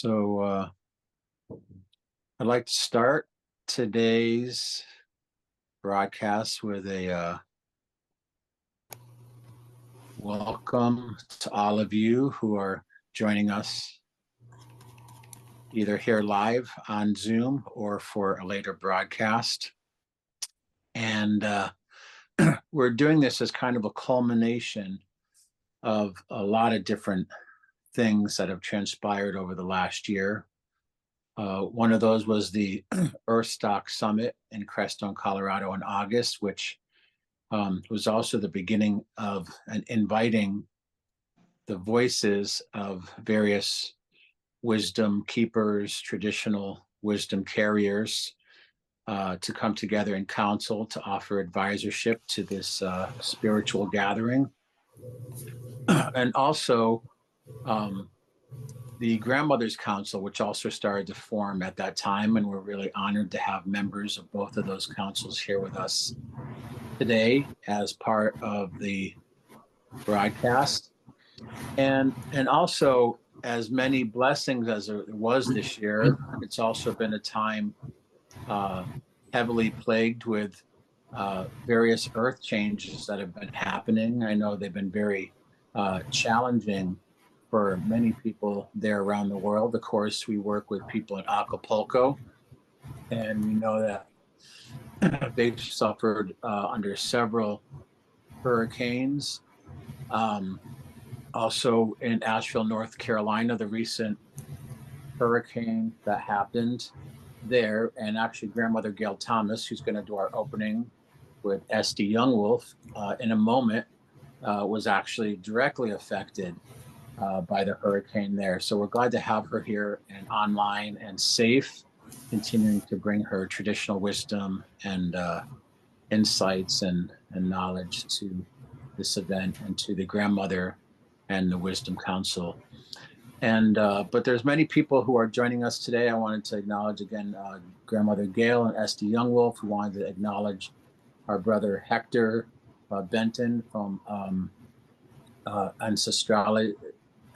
So I'd like to start today's broadcast with a welcome to all of you who are joining us either here live on Zoom or for a later broadcast. And we're doing this as kind of a culmination of a lot of different things that have transpired over the last year. One of those was the EarthStock Summit in Crestone, Colorado in August, which was also the beginning of an inviting the voices of various wisdom keepers, traditional wisdom carriers, to come together in council to offer advisorship to this spiritual gathering. And also, the Grandmothers Council, which also started to form at that time, and we're really honored to have members of both of those councils here with us today as part of the broadcast. And also, as many blessings as there was this year, it's also been a time heavily plagued with various earth changes that have been happening. I know they've been very challenging for many people there around the world. Of course, we work with people in Acapulco, and we know that they've suffered under several hurricanes. Also in Asheville, North Carolina, the recent hurricane that happened there, and actually Grandmother Gail Thomas, who's going to do our opening with SD Youngwolf in a moment, was actually directly affected by the hurricane there. So we're glad to have her here and online and safe, continuing to bring her traditional wisdom and insights and knowledge to this event and to the Grandmother and the Wisdom Council. And but there's many people who are joining us today. I wanted to acknowledge again Grandmother Gail and SD Youngwolf. We wanted to acknowledge our brother Hector Benton from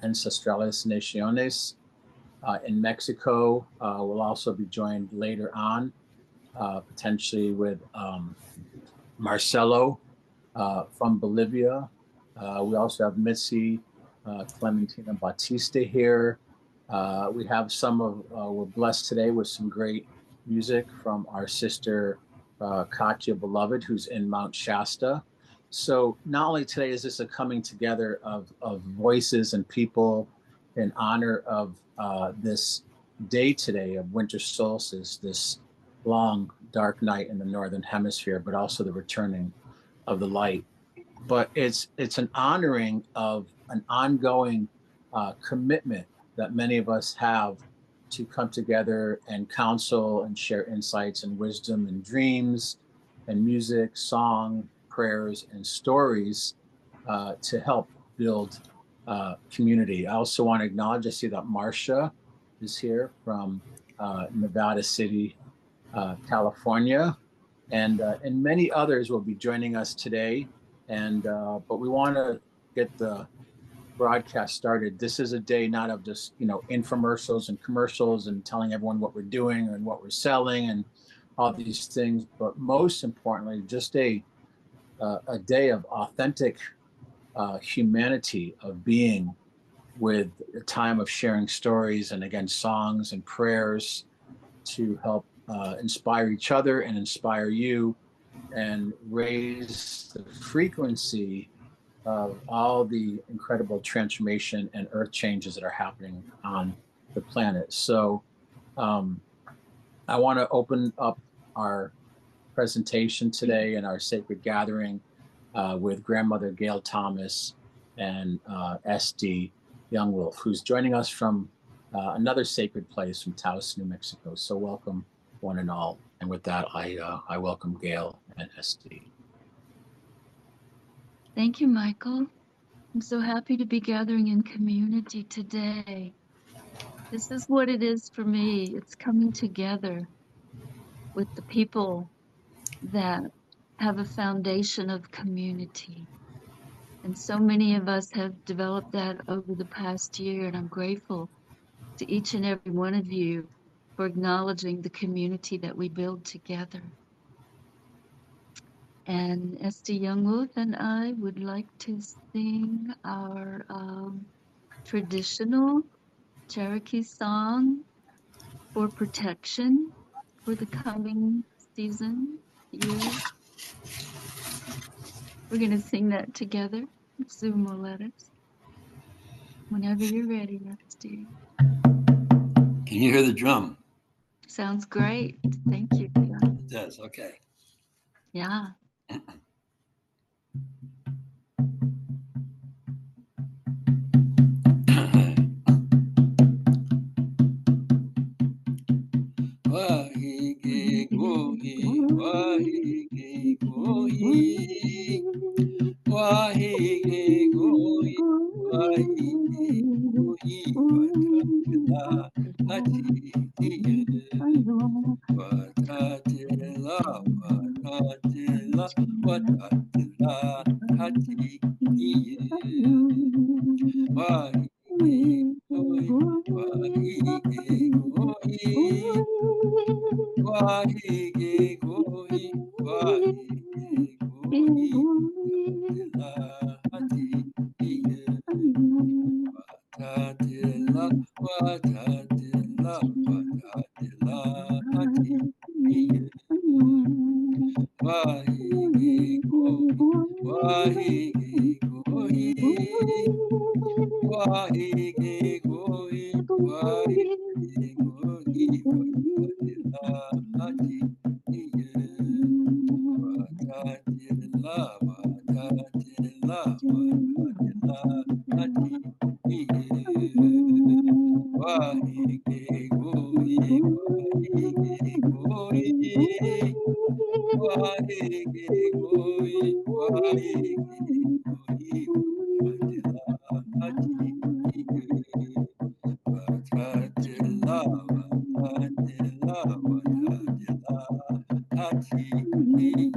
Ancestrales Naciones in Mexico. We'll also be joined later on, potentially with Marcelo from Bolivia. We also have Missy Clementina Batista here. We have we're blessed today with some great music from our sister Katya Beloved, who's in Mount Shasta. So not only today is this a coming together of voices and people in honor of this day today of winter solstice, this long dark night in the northern hemisphere, but also the returning of the light. But it's an honoring of an ongoing commitment that many of us have to come together and counsel and share insights and wisdom and dreams and music, song, prayers, and stories to help build community. I also want to acknowledge, I see that Marcia is here from Nevada City, California, and many others will be joining us today. And but we want to get the broadcast started. This is a day not of just infomercials and commercials and telling everyone what we're doing and what we're selling and all these things, but most importantly, just a day of authentic humanity, of being with a time of sharing stories and again songs and prayers to help inspire each other and inspire you and raise the frequency of all the incredible transformation and earth changes that are happening on the planet. So I want to open up our presentation today and our sacred gathering with Grandmother Gail Thomas and SD Youngwolf, who's joining us from another sacred place from Taos, New Mexico. So welcome one and all. And with that, I welcome Gail and SD. Thank you, Michael. I'm so happy to be gathering in community today. This is what it is for me. It's coming together with the people that have a foundation of community. And so many of us have developed that over the past year, and I'm grateful to each and every one of you for acknowledging the community that we build together. And Esther Youngwolf and I would like to sing our traditional Cherokee song for protection for the coming season, year. We're going to sing that together. Zoom will let us. Whenever you're ready, Esther. Can you hear the drum? Sounds great. Thank you. Yeah. It does. Okay. Yeah. Wahige gohi, wahige gohi, wahige gohi, wahige gohi, watatila hatiye, watatila, watatila, watatila hatiye, wahige gohi, wahige gohi. Wahige gohi, wahige gohi, watatila hati iye, watatila, watatila, watatila hati iye. Wahige gohi, wahige gohi, wahige gohi, wahige gohi, watatila hati iye. Watatila, watatila, watatila hati iye. Wahige gohi, wahige gohi, wahige gohi, wahige gohi, watatila hati iye. Watatila, watatila, watatila hati iye.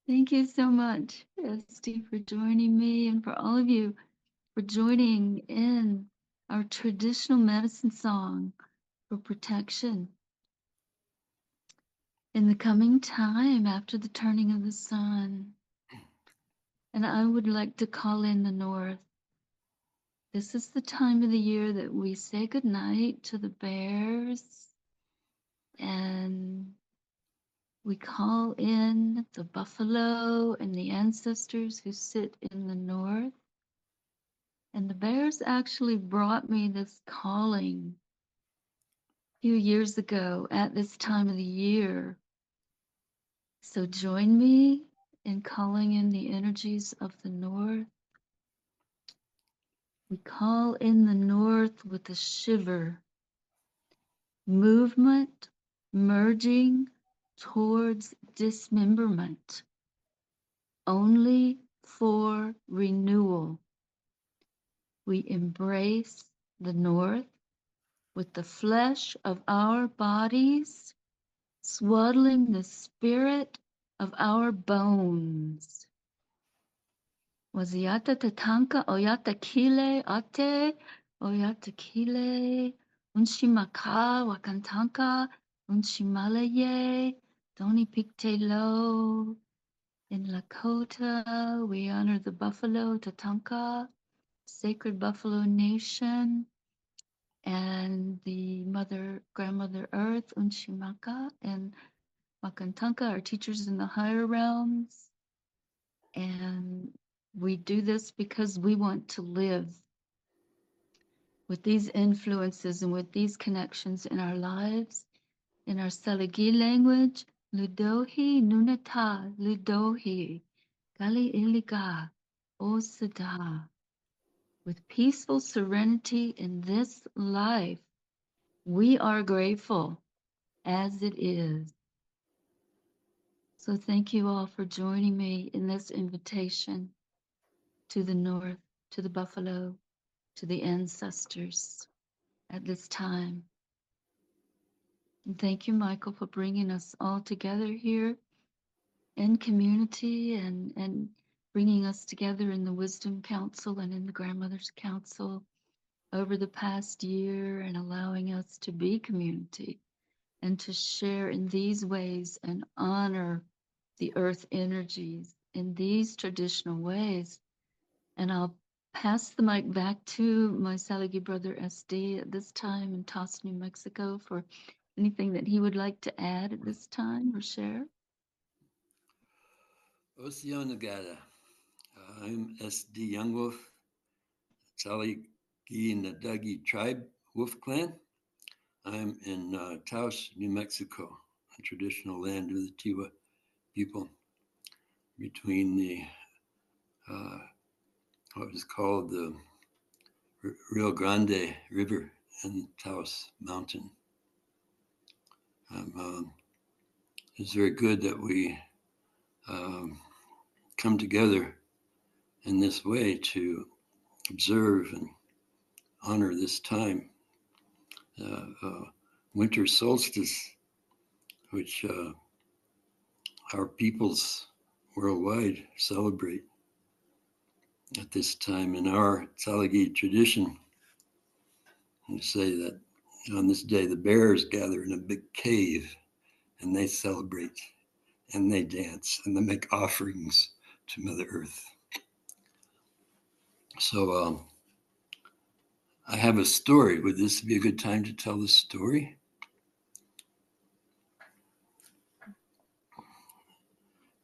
Thank you so much, Esty, for joining me and for all of you for joining in our traditional medicine song for protection. In the coming time after the turning of the sun, and I would like to call in the north. This is the time of the year that we say goodnight to the bears and we call in the buffalo and the ancestors who sit in the north. And the bears actually brought me this calling a few years ago at this time of the year. So join me in calling in the energies of the north. We call in the north with a shiver, movement, merging towards dismemberment, only for renewal. We embrace the north with the flesh of our bodies, swaddling the spirit of our bones. Waziata tatanka oyata kile ate oyata kile unshimaka wakantanka unshimalaye doni pikte lo. In Lakota, we honor the buffalo tatanka, sacred buffalo nation, and the grandmother earth unshimaka, and wakantanka, our teachers in the higher realms. And we do this because we want to live with these influences and with these connections in our lives. In our Salagi language, Ludohi Nunata, Ludohi, Kali Iliga, Osada. With peaceful serenity in this life, we are grateful as it is. So thank you all for joining me in this invitation to the north, to the buffalo, to the ancestors at this time. And thank you, Michael, for bringing us all together here in community and bringing us together in the Wisdom Council and in the Grandmother's Council over the past year, and allowing us to be community and to share in these ways and honor the earth energies in these traditional ways. And I'll pass the mic back to my Salagi brother SD at this time in Taos, New Mexico, for anything that he would like to add at this time or share. Oceanagata. I'm SD Young Wolf, Salagi and the Dougie tribe wolf clan. I'm in Taos, New Mexico, a traditional land of the Tiwa people, between the what is called the Rio Grande River and Taos Mountain. It's very good that we come together in this way to observe and honor this time, winter solstice, which our peoples worldwide celebrate at this time. In our Tsalagi tradition, we say that on this day the bears gather in a big cave and they celebrate and they dance and they make offerings to Mother Earth. So I have a story. Would this be a good time to tell the story?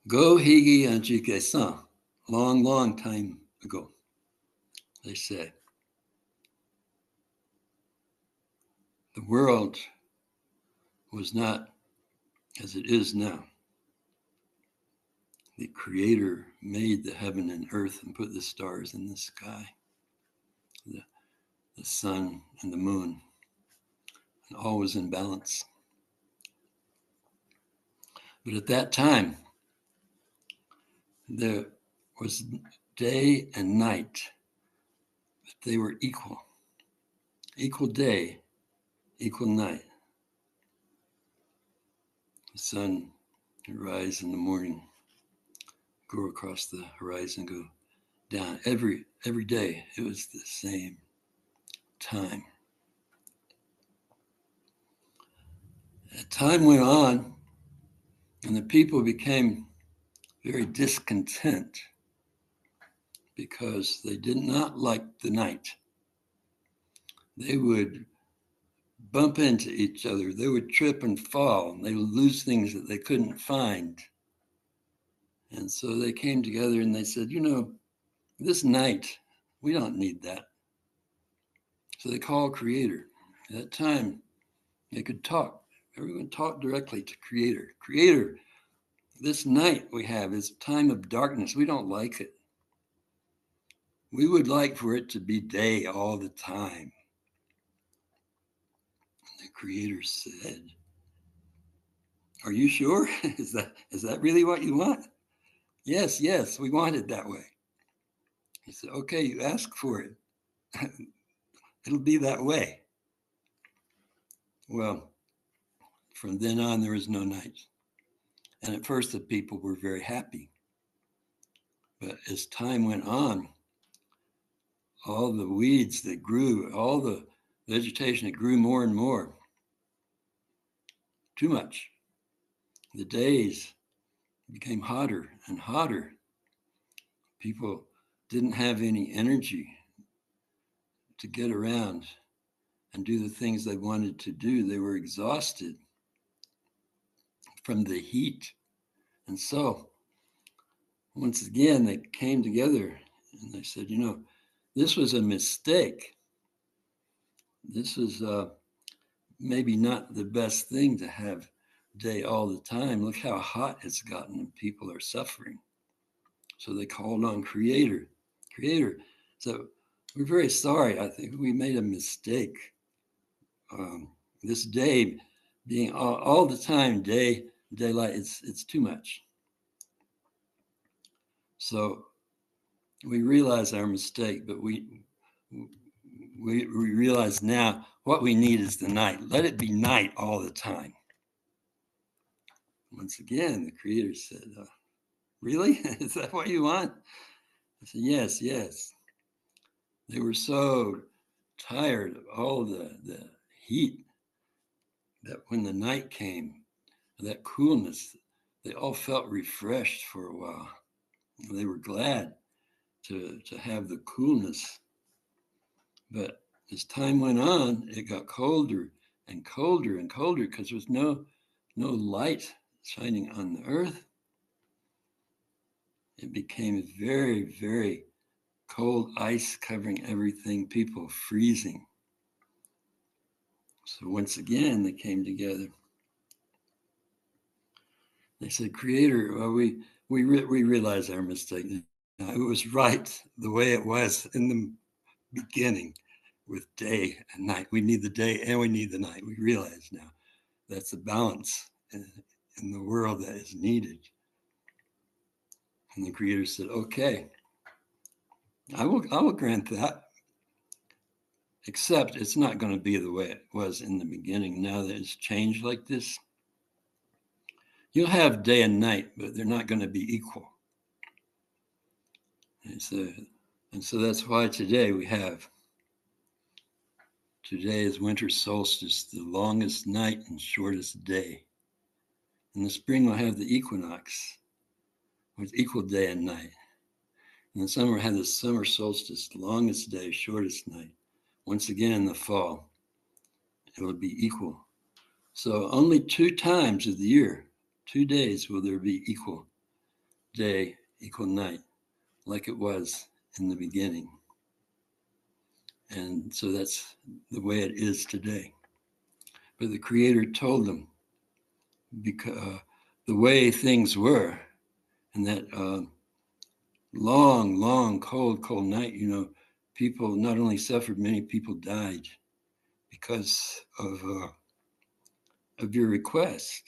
Go higi anjike-san. Long, long time ago, they say. The world was not as it is now. The Creator made the heaven and earth and put the stars in the sky, the sun and the moon, and all was in balance. But at that time, there was day and night, but they were equal. Equal day, equal night. The sun would rise in the morning, go across the horizon, go down. Every day, it was the same time. As time went on, and the people became very discontent because they did not like the night. They would bump into each other. They would trip and fall, and they would lose things that they couldn't find. And so they came together and they said, this night, we don't need that. So they called Creator. At that time, they could talk. Everyone talked directly to Creator. Creator, this night we have is time of darkness. We don't like it. We would like for it to be day all the time. The Creator said, are you sure? Is that really what you want? Yes, we want it that way. He said, okay, you ask for it. It'll be that way. Well, from then on, there was no night. And at first, the people were very happy. But as time went on, all the weeds that grew, all the vegetation that grew more and more, too much. The days became hotter and hotter. People didn't have any energy to get around and do the things they wanted to do. They were exhausted from the heat. And so, once again, they came together and they said, this was a mistake. This was maybe not the best thing to have day all the time. Look how hot it's gotten and people are suffering. So they called on Creator. So we're very sorry. I think we made a mistake. This day being all the time daylight, it's too much. So we realize our mistake, but we realize now what we need is the night. Let it be night all the time. Once again, the Creator said, really? Is that what you want? I said, yes, yes. They were so tired of all the heat that when the night came, that coolness, they all felt refreshed for a while. They were glad to have the coolness. But as time went on, it got colder and colder and colder because there was no light shining on the earth. It became very, very cold ice covering everything, people freezing. So once again, they came together. They said, Creator, well, we realized our mistake. It was right the way it was in the beginning with day and night. We need the day and we need the night. We realize now that's the balance in the world that is needed. And the Creator said, okay, I will grant that. Except it's not going to be the way it was in the beginning. Now that it's changed like this, you'll have day and night, but they're not going to be equal. And so that's why today is winter solstice, the longest night and shortest day. In the spring, we'll have the equinox with equal day and night. In the summer, we'll have the summer solstice, the longest day, shortest night. Once again, in the fall, it will be equal. So only 2 times of the year, 2 days, will there be equal day, equal night, like it was in the beginning. And so that's the way it is today. But the Creator told them, because the way things were, and that long, cold night, people not only suffered, many people died because of your request.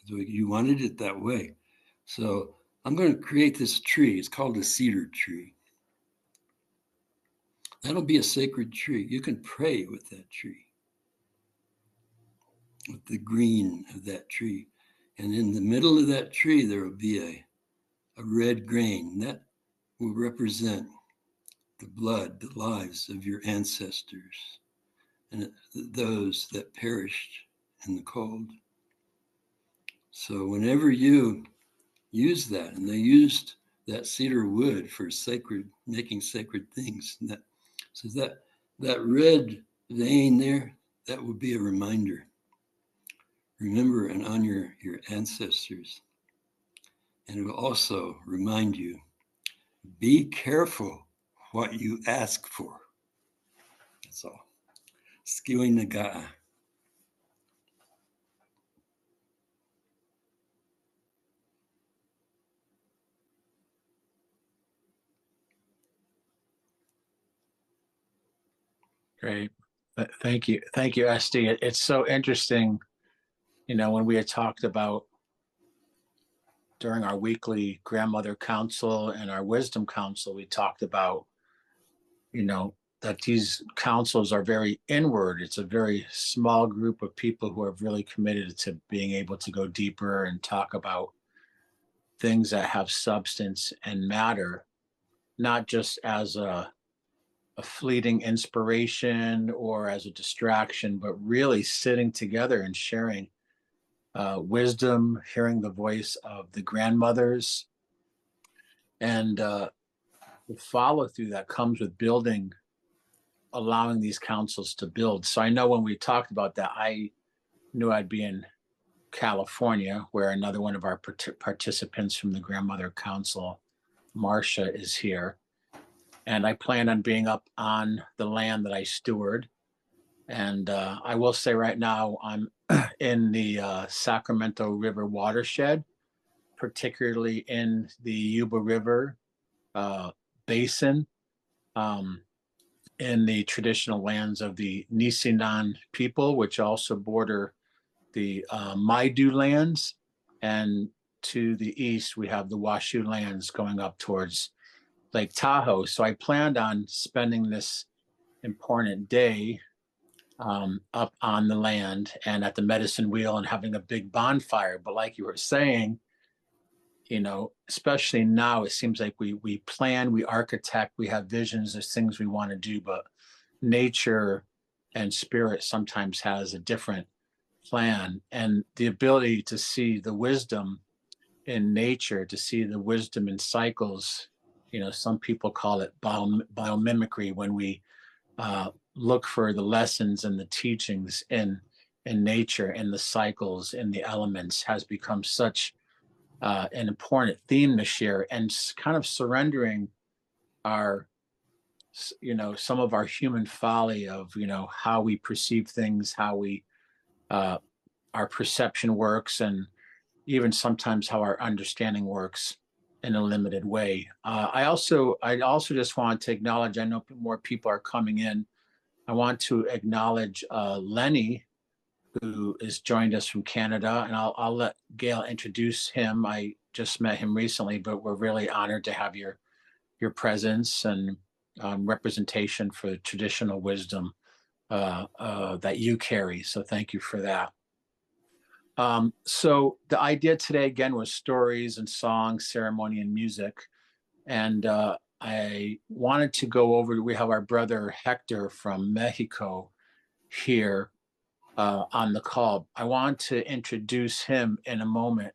You wanted it that way. So I'm going to create this tree. It's called a cedar tree. That'll be a sacred tree. You can pray with that tree, with the green of that tree. And in the middle of that tree, there will be a red grain that will represent the blood, the lives of your ancestors and those that perished in the cold. So whenever you use that, and they used that cedar wood for making sacred things, so that red vein there, that will be a reminder. Remember and honor your ancestors. And it will also remind you, be careful what you ask for. That's all. Skewing Naga. Great. Thank you. Thank you, Esty. It's so interesting, when we had talked about during our weekly grandmother council and our wisdom council, we talked about, that these councils are very inward. It's a very small group of people who are really committed to being able to go deeper and talk about things that have substance and matter, not just as a fleeting inspiration or as a distraction, but really sitting together and sharing wisdom, hearing the voice of the grandmothers, and the follow through that comes with building, allowing these councils to build. So I know when we talked about that, I knew I'd be in California, where another one of our participants from the Grandmother Council, Marcia, is here. And I plan on being up on the land that I steward. And I will say right now, I'm in the Sacramento River watershed, particularly in the Yuba River basin, in the traditional lands of the Nisinan people, which also border the Maidu lands. And to the east, we have the Washoe lands going up towards Lake Tahoe. So I planned on spending this important day up on the land and at the medicine wheel and having a big bonfire. But like you were saying, you know, especially now, it seems like we plan, we architect, we have visions, there's things we want to do, but nature and spirit sometimes has a different plan. And the ability to see the wisdom in nature, to see the wisdom in cycles, you know, some people call it biomimicry, when we look for the lessons and the teachings in nature, in the cycles, in the elements, has become such an important theme this year, and kind of surrendering our, you know, some of our human folly of, you know, how we perceive things, how we uh, our perception works, and even sometimes how our understanding works in a limited way. I also just want to acknowledge, I know more people are coming in. I want to acknowledge Lenny, who is joined us from Canada, and I'll let Gail introduce him. I just met him recently, but we're really honored to have your presence and representation for traditional wisdom that you carry. So thank you for that. So the idea today again was stories and songs, ceremony and music, and I wanted to go over. We have our brother Hector from Mexico here on the call. I want to introduce him in a moment.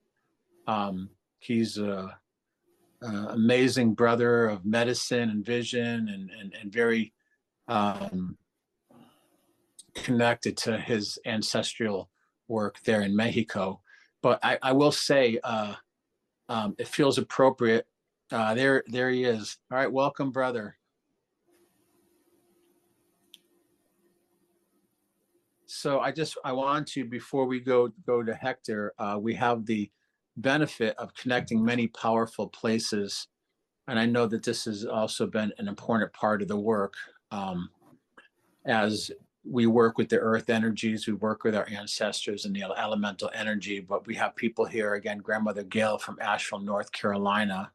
He's a amazing brother of medicine and vision, and very connected to his ancestral work there in Mexico. But I will say it feels appropriate. There he is. All right, welcome, brother. So I want to, before we go to Hector, we have the benefit of connecting many powerful places, and I know that this has also been an important part of the work. As we work with the earth energies, we work with our ancestors and the elemental energy, but we have people here, again, Grandmother Gail from Asheville, North Carolina,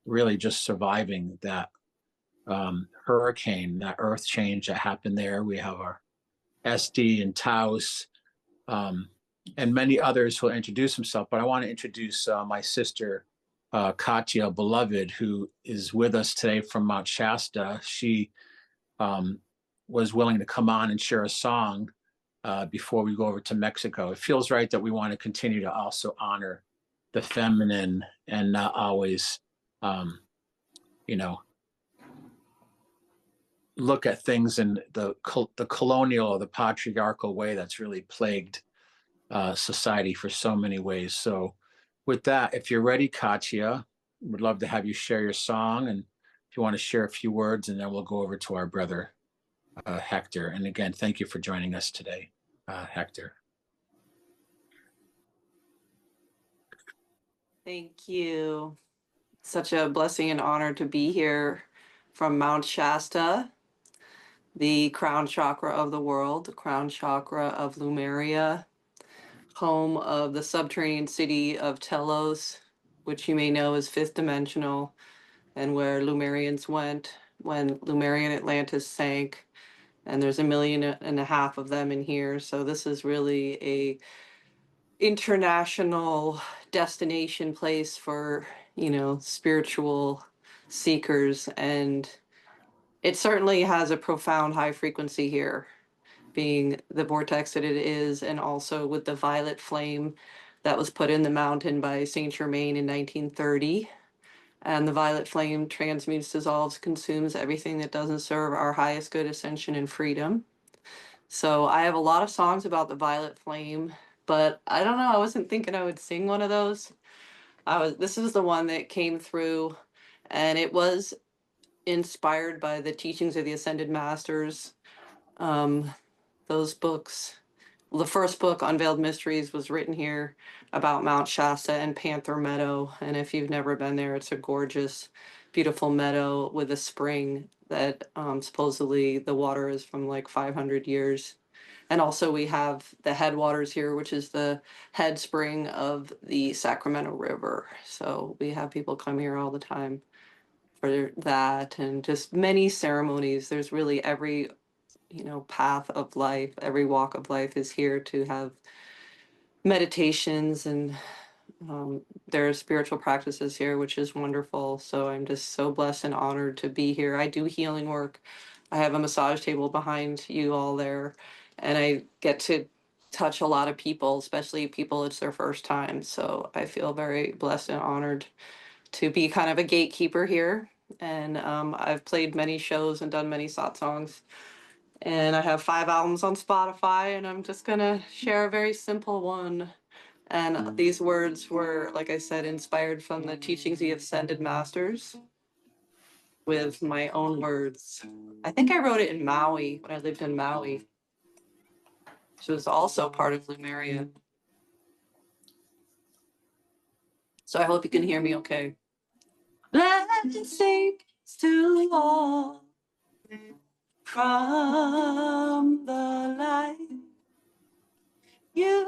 really just surviving that hurricane, that earth change that happened there. We have our SD and Taos, and many others who will introduce himself, but I want to introduce my sister, Katya Beloved, who is with us today from Mount Shasta. She was willing to come on and share a song before we go over to Mexico. It feels right that we want to continue to also honor the feminine and not always, you know, look at things in the colonial or the patriarchal way that's really plagued society for so many ways. So with that, if you're ready, Katya, would love to have you share your song, and if you want to share a few words, and then we'll go over to our brother Hector. And again, thank you for joining us today, Hector. Thank you. Such a blessing and honor to be here from Mount Shasta, the crown chakra of the world, the crown chakra of Lumeria, home of the subterranean city of Telos, which you may know is fifth dimensional, and where Lumerians went when Lumerian Atlantis sank. And there's 1.5 million of them in here. So this is really a international destination place for, you know, spiritual seekers. And it certainly has a profound high frequency here, being the vortex that it is, and also with the violet flame that was put in the mountain by Saint Germain in 1930. And the violet flame transmutes, dissolves, consumes everything that doesn't serve our highest good, ascension, and freedom. So I have a lot of songs about the violet flame, but I don't know, I wasn't thinking I would sing one of those. This is the one that came through, and it was inspired by the teachings of the Ascended Masters. Those books, the first book, Unveiled Mysteries, was written here about Mount Shasta and Panther Meadow. And if you've never been there, it's a gorgeous, beautiful meadow with a spring that supposedly the water is from like 500 years. And also we have the headwaters here, which is the head spring of the Sacramento River. So we have people come here all the time for that, and just many ceremonies. There's really every, you know, path of life, every walk of life is here to have meditations and There are spiritual practices here, which is wonderful. So I'm just so blessed and honored to be here. I do healing work. I have a massage table behind you all there, and I get to touch a lot of people, especially people it's their first time. So I feel very blessed and honored to be kind of a gatekeeper here. And I've played many shows and done many songs. And I have 5 albums on Spotify, and I'm just gonna share a very simple one. And these words were, like I said, inspired from the teachings of the Ascended Masters with my own words. I think I wrote it in Maui when I lived in Maui, which was also part of Lemuria. So I hope you can hear me okay. Blessings to all from the light. You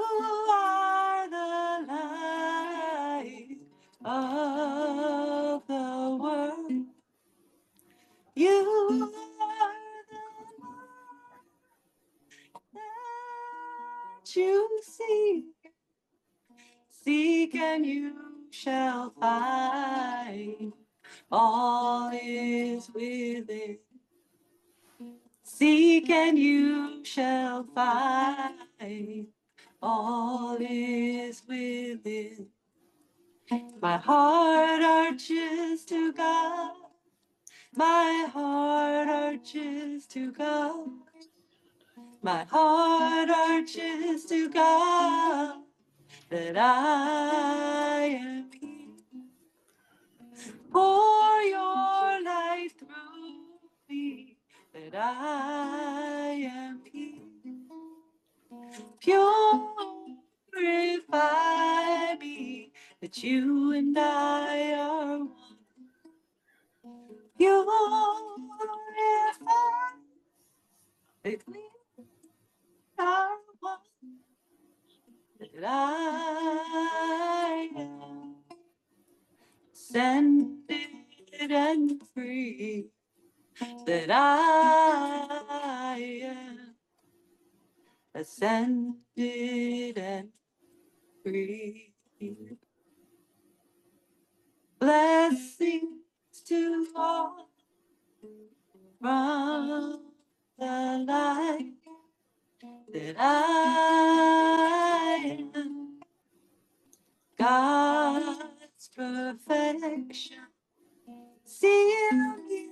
are the light of the world. You are the light that you seek. Seek and you shall find. All is within. Seek and you shall find. All is within. My heart arches to God. My heart arches to God. My heart arches to God that I am He. Pour your life through me that I am He. Purify me that you and I are one. Purify that we are one. That I am ascended and free. That I am ascended and free. Blessings to all from the light that I am God's perfection. Seal me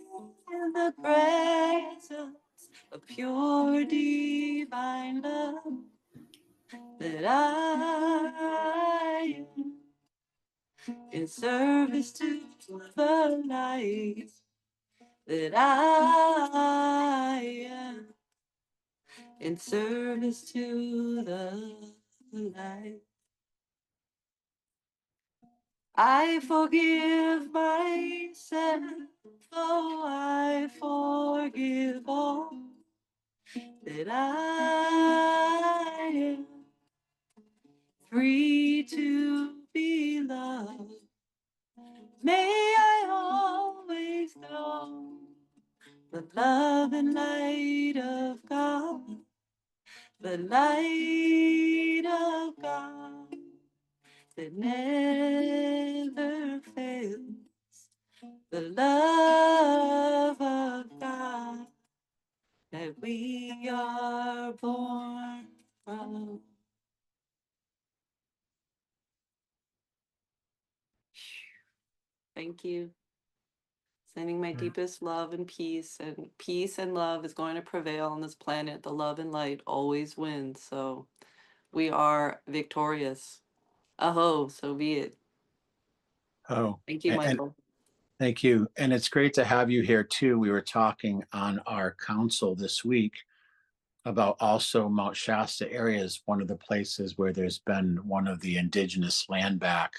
in the presence of pure divine love that I am in service to the light that I am in service to the light. I forgive myself, though I forgive all that I am free to be loved. May I always know the love and light of God, the light of God that never fails, the love of God that we are born from. Thank you. Sending my deepest love and peace and love is going to prevail on this planet. The love and light always wins. So we are victorious. Aho, so be it. Oh, Thank you, and Michael. thank you. And it's great to have you here too. We were talking on our council this week about also Mount Shasta area is one of the places where there's been one of the indigenous land back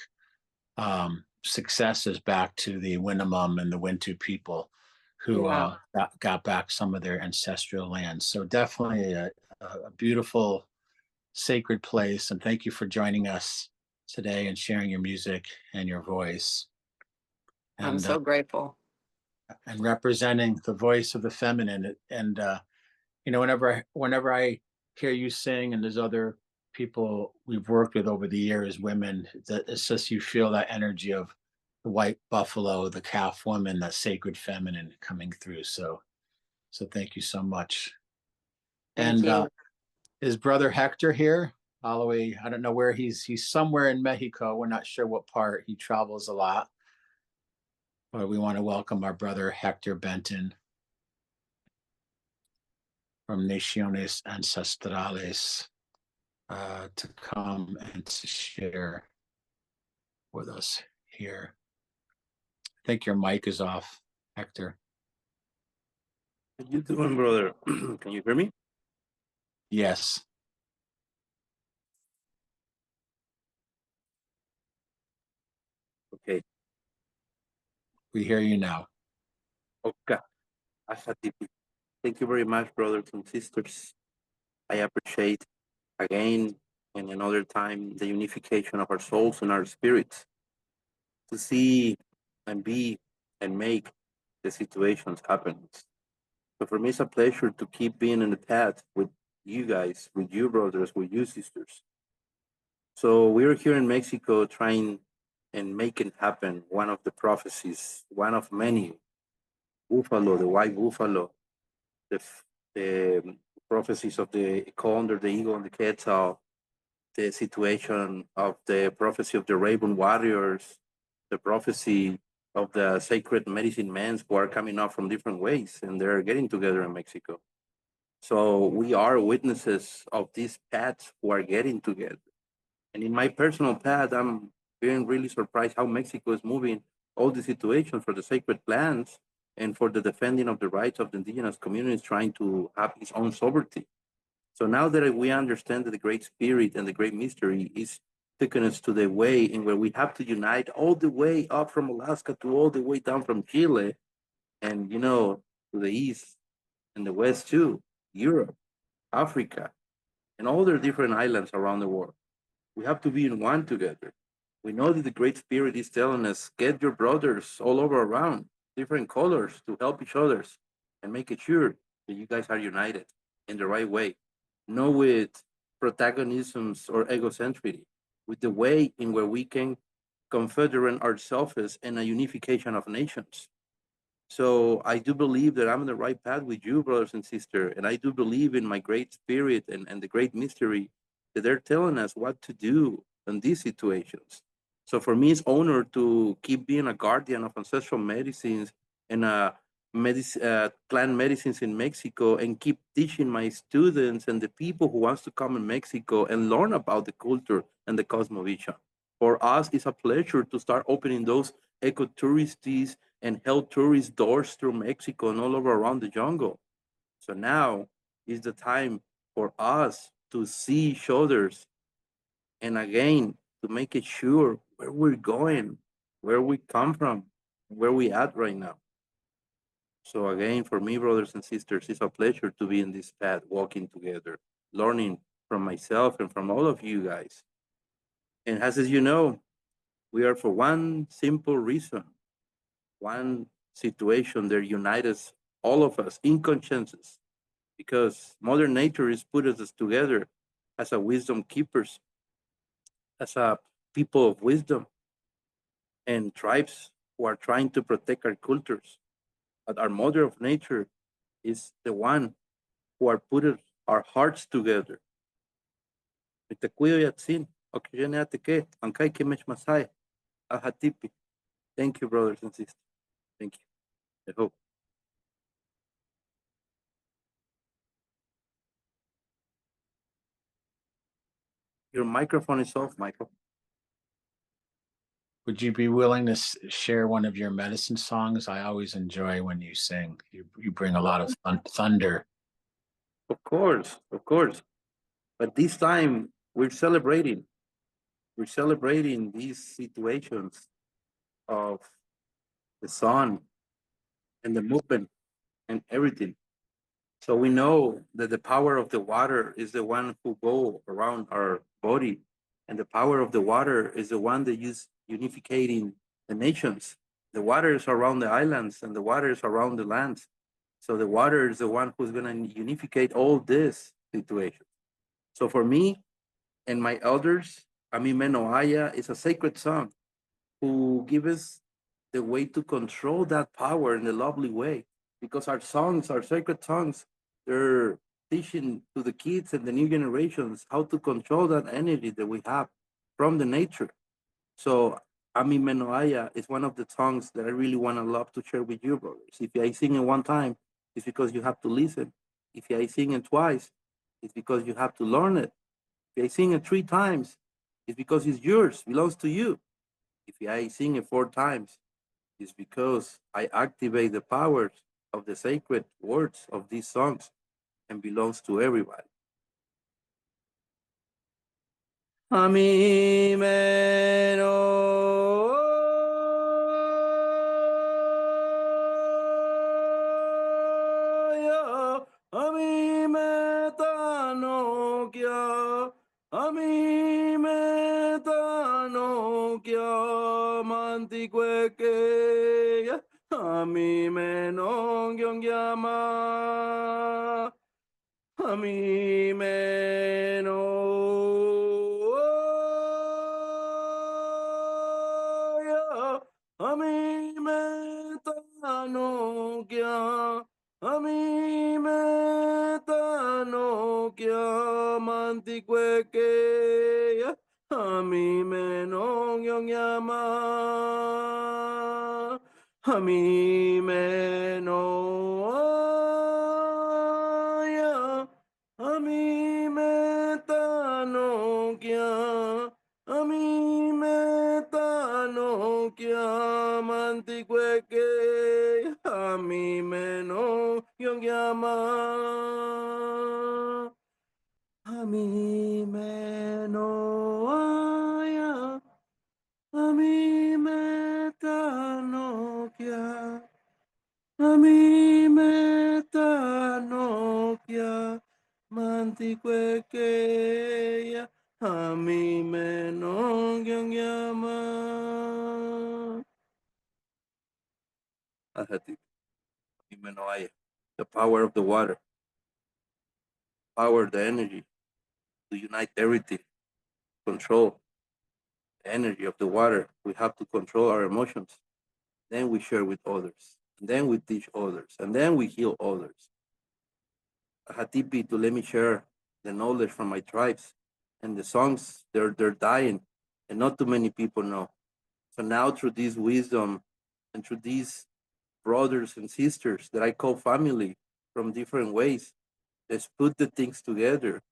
successes back to the Winnemem and the Wintu people who Yeah. got back some of their ancestral lands. So definitely a beautiful, sacred place. And thank you for joining us today and sharing your music and your voice. I'm And so grateful. and representing the voice of the feminine. And you know, whenever I hear you sing, and there's other people we've worked with over the years, women, that it's just you feel that energy of the white buffalo, the calf woman, that sacred feminine coming through. So thank you so much. Thank And you. his brother Hector here, all the way, I don't know where he's somewhere in Mexico. We're not sure what part. He travels a lot. But we want to welcome our brother Hector Benton from Naciones Ancestrales to come and to share with us here. I think your mic is off, Hector. How you doing, brother? Can you hear me? Yes, Okay. we hear you now. Okay. Thank you very much, brothers and sisters. I appreciate again and another time the unification of our souls and our spirits to see and be and make the situations happen. So for me, it's a pleasure to keep being in the path with you guys, with you brothers, with you sisters. So we're here in Mexico trying and making happen one of the prophecies, one of many. Buffalo, the white buffalo, the prophecies of the condor, the eagle, and the quetzal, the situation of the prophecy of the raven warriors, the prophecy of the sacred medicine men who are coming up from different ways and they're getting together in Mexico. So we are witnesses of these paths who are getting together. And in my personal path, I'm being really surprised how Mexico is moving all the situations for the sacred lands and for the defending of the rights of the indigenous communities trying to have its own sovereignty. So now that we understand that the great spirit and the great mystery is taking us to the way in where we have to unite all the way up from Alaska to all the way down from Chile and, to the east and the west too, Europe, Africa, and all the different islands around the world. We have to be in one together. We know that the Great Spirit is telling us, get your brothers all over around, different colors to help each others and make it sure that you guys are united in the right way. Not with protagonisms or egocentricity, with the way in where we can confederate ourselves in a unification of nations. So I do believe that I'm on the right path with you, brothers and sisters. And I do believe in my great spirit and the great mystery that they're telling us what to do in these situations. So for me, it's honor to keep being a guardian of ancestral medicines and plant medicines in Mexico and keep teaching my students and the people who wants to come in Mexico and learn about the culture and the cosmovision. For us, it's a pleasure to start opening those ecotouristies and health tourist doors through Mexico and all over around the jungle. So now is the time for us to see each other's and again to make it sure where we're going, where we come from, where we at right now. So again, for me, brothers and sisters, it's a pleasure to be in this path, walking together, learning from myself and from all of you guys. And as you know, we are for one simple reason, one situation that unites all of us in consciences, because Mother Nature is put us together as a wisdom keepers, as a people of wisdom, and tribes who are trying to protect our cultures. But our Mother of Nature is the one who are putting our hearts together. Thank you, brothers and sisters. Thank you. I hope. Your microphone is off, Michael. Would you be willing to share one of your medicine songs? I always enjoy when you sing. You bring a lot of thunder. Of course, of course. But this time we're celebrating. We're celebrating these situations of the sun and the movement and everything. So we know that the power of the water is the one who go around our body, and the power of the water is the one that is unificating the nations. The water is around the islands, and the water is around the lands. So the water is the one who's going to unificate all this situation. So for me, And my elders, Menoaya is a sacred song who give us the way to control that power in a lovely way. Because our songs, our sacred songs, they're teaching to the kids and the new generations how to control that energy that we have from the nature. So Ami Menoaya is one of the songs that I really want to love to share with you, brothers. If I sing it one time, it's because you have to listen. If I sing it twice, it's because you have to learn it. If I sing it three times, it's because it's yours, belongs to you. If I sing it four times, it's because I activate the powers of the sacred words of these songs and belongs to everybody. Ami meno ya, ami metano kya, ami metano kya, mantiqueke ya, ami menong yung yama. Ami meno ya, ami metano kya, ami metano kya, mantiqueke ya, ami menong yung yama, ami meno ya. Ami metano kya, ami metano kya, mantiqueke, ami meno yung yama, ami meno aya, ami metano kya, ami metano kya. Mantiquequeya, ami menong yang yama. Ahati, Menoaya, the power of the water, power, the energy to unite everything, control the energy of the water. We have to control our emotions. Then we share with others. And then we teach others. And then we heal others. Hatipi to let me share the knowledge from my tribes and the songs they're dying and not too many people know. So now through this wisdom and through these brothers and sisters that I call family from different ways, let's put the things together.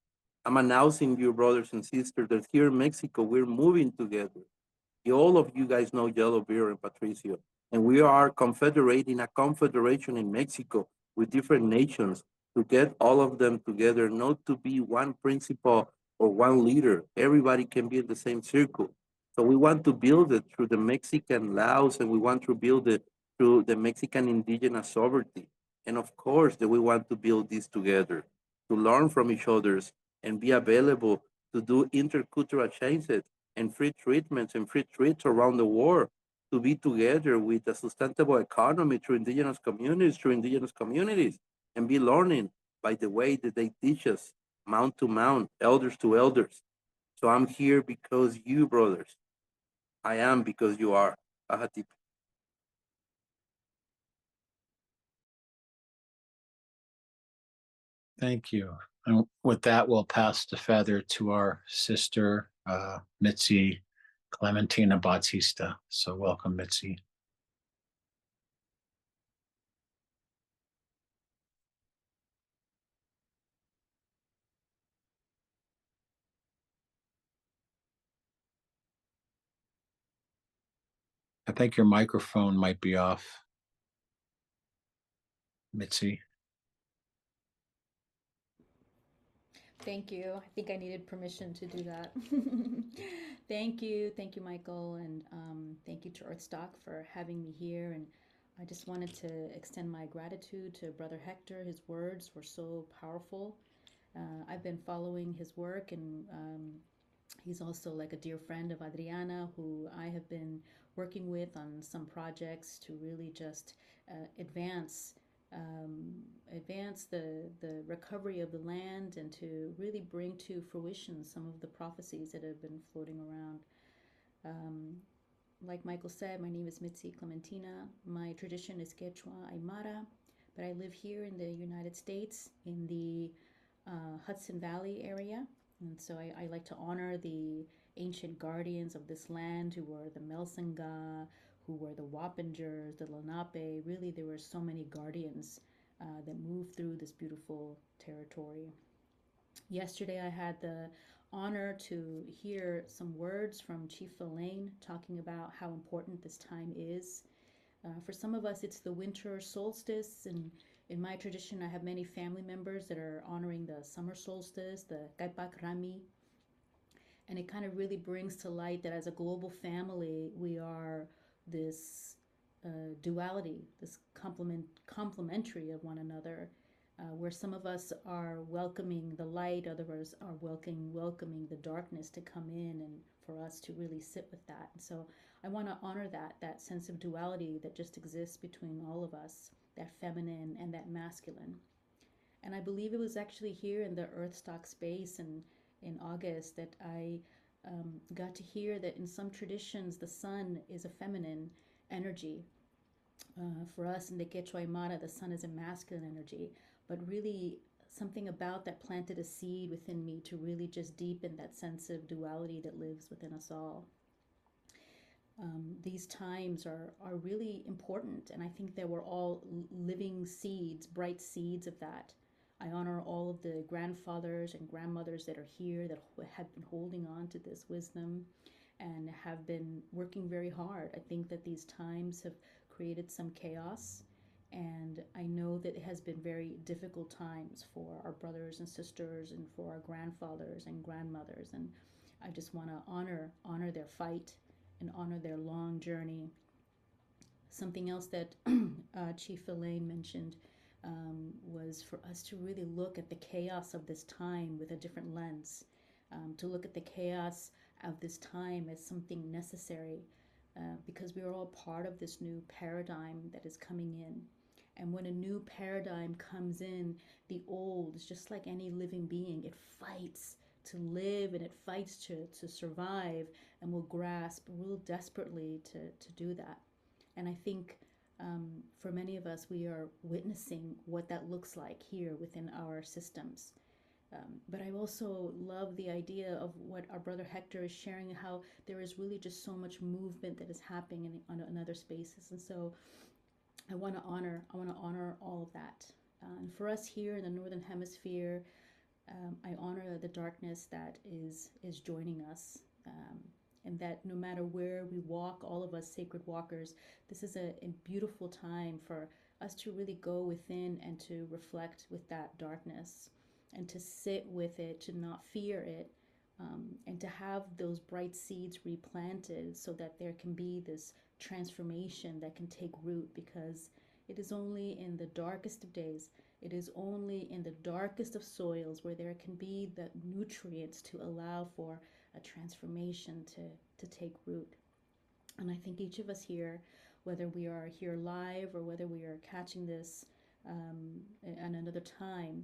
I'm announcing you, brothers and sisters, that here in Mexico we're moving together. All of you guys know Yellow Beer and Patricio, and we are confederating a confederation in Mexico with different nations to get all of them together, not to be one principal or one leader. Everybody can be in the same circle. So we want to build it through the Mexican laws, and we want to build it through the Mexican indigenous sovereignty. And of course, that we want to build this together, to learn from each other's and be available to do intercultural changes and free treatments and free treats around the world, to be together with a sustainable economy through indigenous communities, and be learning by the way that they teach us, mount to mount, elders to elders. So I'm here because you, brothers. I am because you are. Ahatip. Thank you. And with that, we'll pass the feather to our sister, Mitzi Clementina Bautista. So welcome, Mitzi. I think your microphone might be off, Mitzi. Thank you. I think I needed permission to do that. Thank you. Thank you, Michael. And thank you to EarthStock for having me here. And I just wanted to extend my gratitude to Brother Hector. His words were so powerful. I've been following his work, and he's also like a dear friend of Adriana, who I have been working with on some projects to really just advance advance the recovery of the land and to really bring to fruition some of the prophecies that have been floating around. Like Michael said, my name is Mitzi Clementina. My tradition is Quechua Aymara, but I live here in the United States in the Hudson Valley area. And so I like to honor the ancient guardians of this land who were the Melsenga, who were the Wappingers, the Lenape. Really, there were so many guardians that moved through this beautiful territory. Yesterday, I had the honor to hear some words from Chief Elaine talking about how important this time is. For some of us, it's the winter solstice, and in my tradition, I have many family members that are honoring the summer solstice, the Kaipak Rami, and it kind of really brings to light that as a global family, we are this duality, this complementary of one another, where some of us are welcoming the light, others are welcoming the darkness to come in, and for us to really sit with that. And so I want to honor that sense of duality that just exists between all of us, that feminine and that masculine. And I believe it was actually here in the EarthStock space and in August that I got to hear that in some traditions the sun is a feminine energy. For us in the Quechua Aymara, the sun is a masculine energy, but really something about that planted a seed within me to really just deepen that sense of duality that lives within us all. These times are really important, and I think that we're all living seeds, bright seeds of that. I honor all of the grandfathers and grandmothers that are here that have been holding on to this wisdom and have been working very hard. I think that these times have created some chaos, and I know that it has been very difficult times for our brothers and sisters and for our grandfathers and grandmothers, and I just want to honor their fight and honor their long journey. Something else that Chief Elaine mentioned was for us to really look at the chaos of this time with a different lens, to look at the chaos of this time as something necessary, because we are all part of this new paradigm that is coming in. And when a new paradigm comes in, the old is just like any living being. It fights to live and it fights to survive, and will grasp real desperately to do that. And I think for many of us, we are witnessing what that looks like here within our systems. But I also love the idea of what our brother Hector is sharing, how there is really just so much movement that is happening in other spaces. And so I want to honor all of that. And for us here in the Northern Hemisphere, I honor the darkness that is joining us, and that no matter where we walk, all of us sacred walkers, this is a beautiful time for us to really go within and to reflect with that darkness and to sit with it, to not fear it, and to have those bright seeds replanted so that there can be this transformation that can take root, because it is only in the darkest of days, it is only in the darkest of soils where there can be the nutrients to allow for a transformation to take root. And I think each of us here, whether we are here live or whether we are catching this at another time,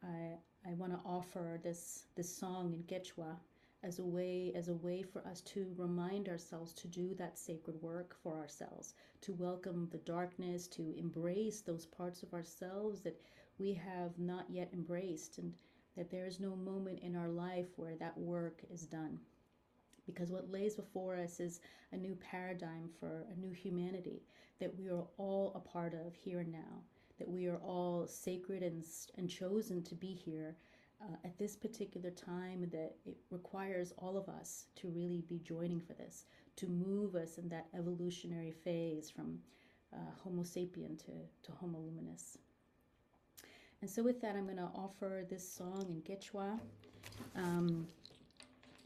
I want to offer this song in Quechua as a way for us to remind ourselves to do that sacred work for ourselves, to welcome the darkness, to embrace those parts of ourselves that we have not yet embraced, and that there is no moment in our life where that work is done. Because what lays before us is a new paradigm for a new humanity that we are all a part of here and now, that we are all sacred and chosen to be here at this particular time, that it requires all of us to really be joining for this, to move us in that evolutionary phase from Homo sapien to Homo luminous. And so with that, I'm going to offer this song in Quechua.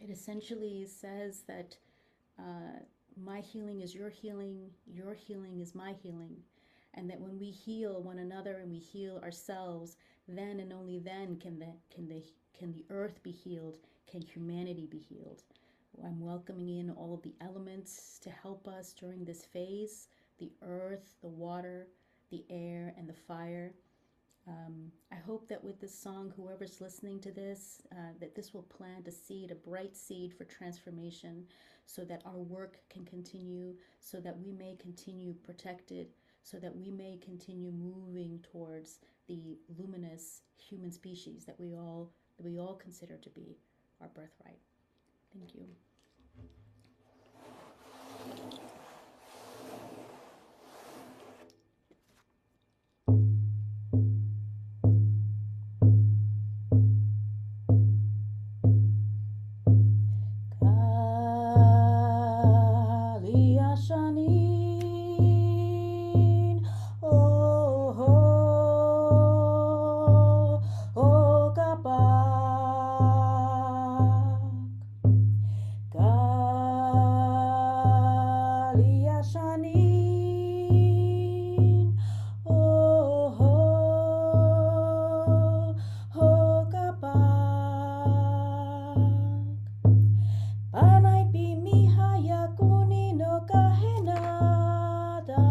It essentially says that my healing is your healing is my healing, and that when we heal one another and we heal ourselves, then and only then can the earth be healed, can humanity be healed. I'm welcoming in all of the elements to help us during this phase: the earth, the water, the air, and the fire. I hope that with this song, whoever's listening to this, that this will plant a seed, a bright seed for transformation, so that our work can continue, so that we may continue protected, so that we may continue moving towards the luminous human species that we all consider to be our birthright. Thank you. Shanin, oh, oh, oh, kapak, Kalia Shanin, oh, oh, oh, kapak. Panay pimihaya kunin no kahenada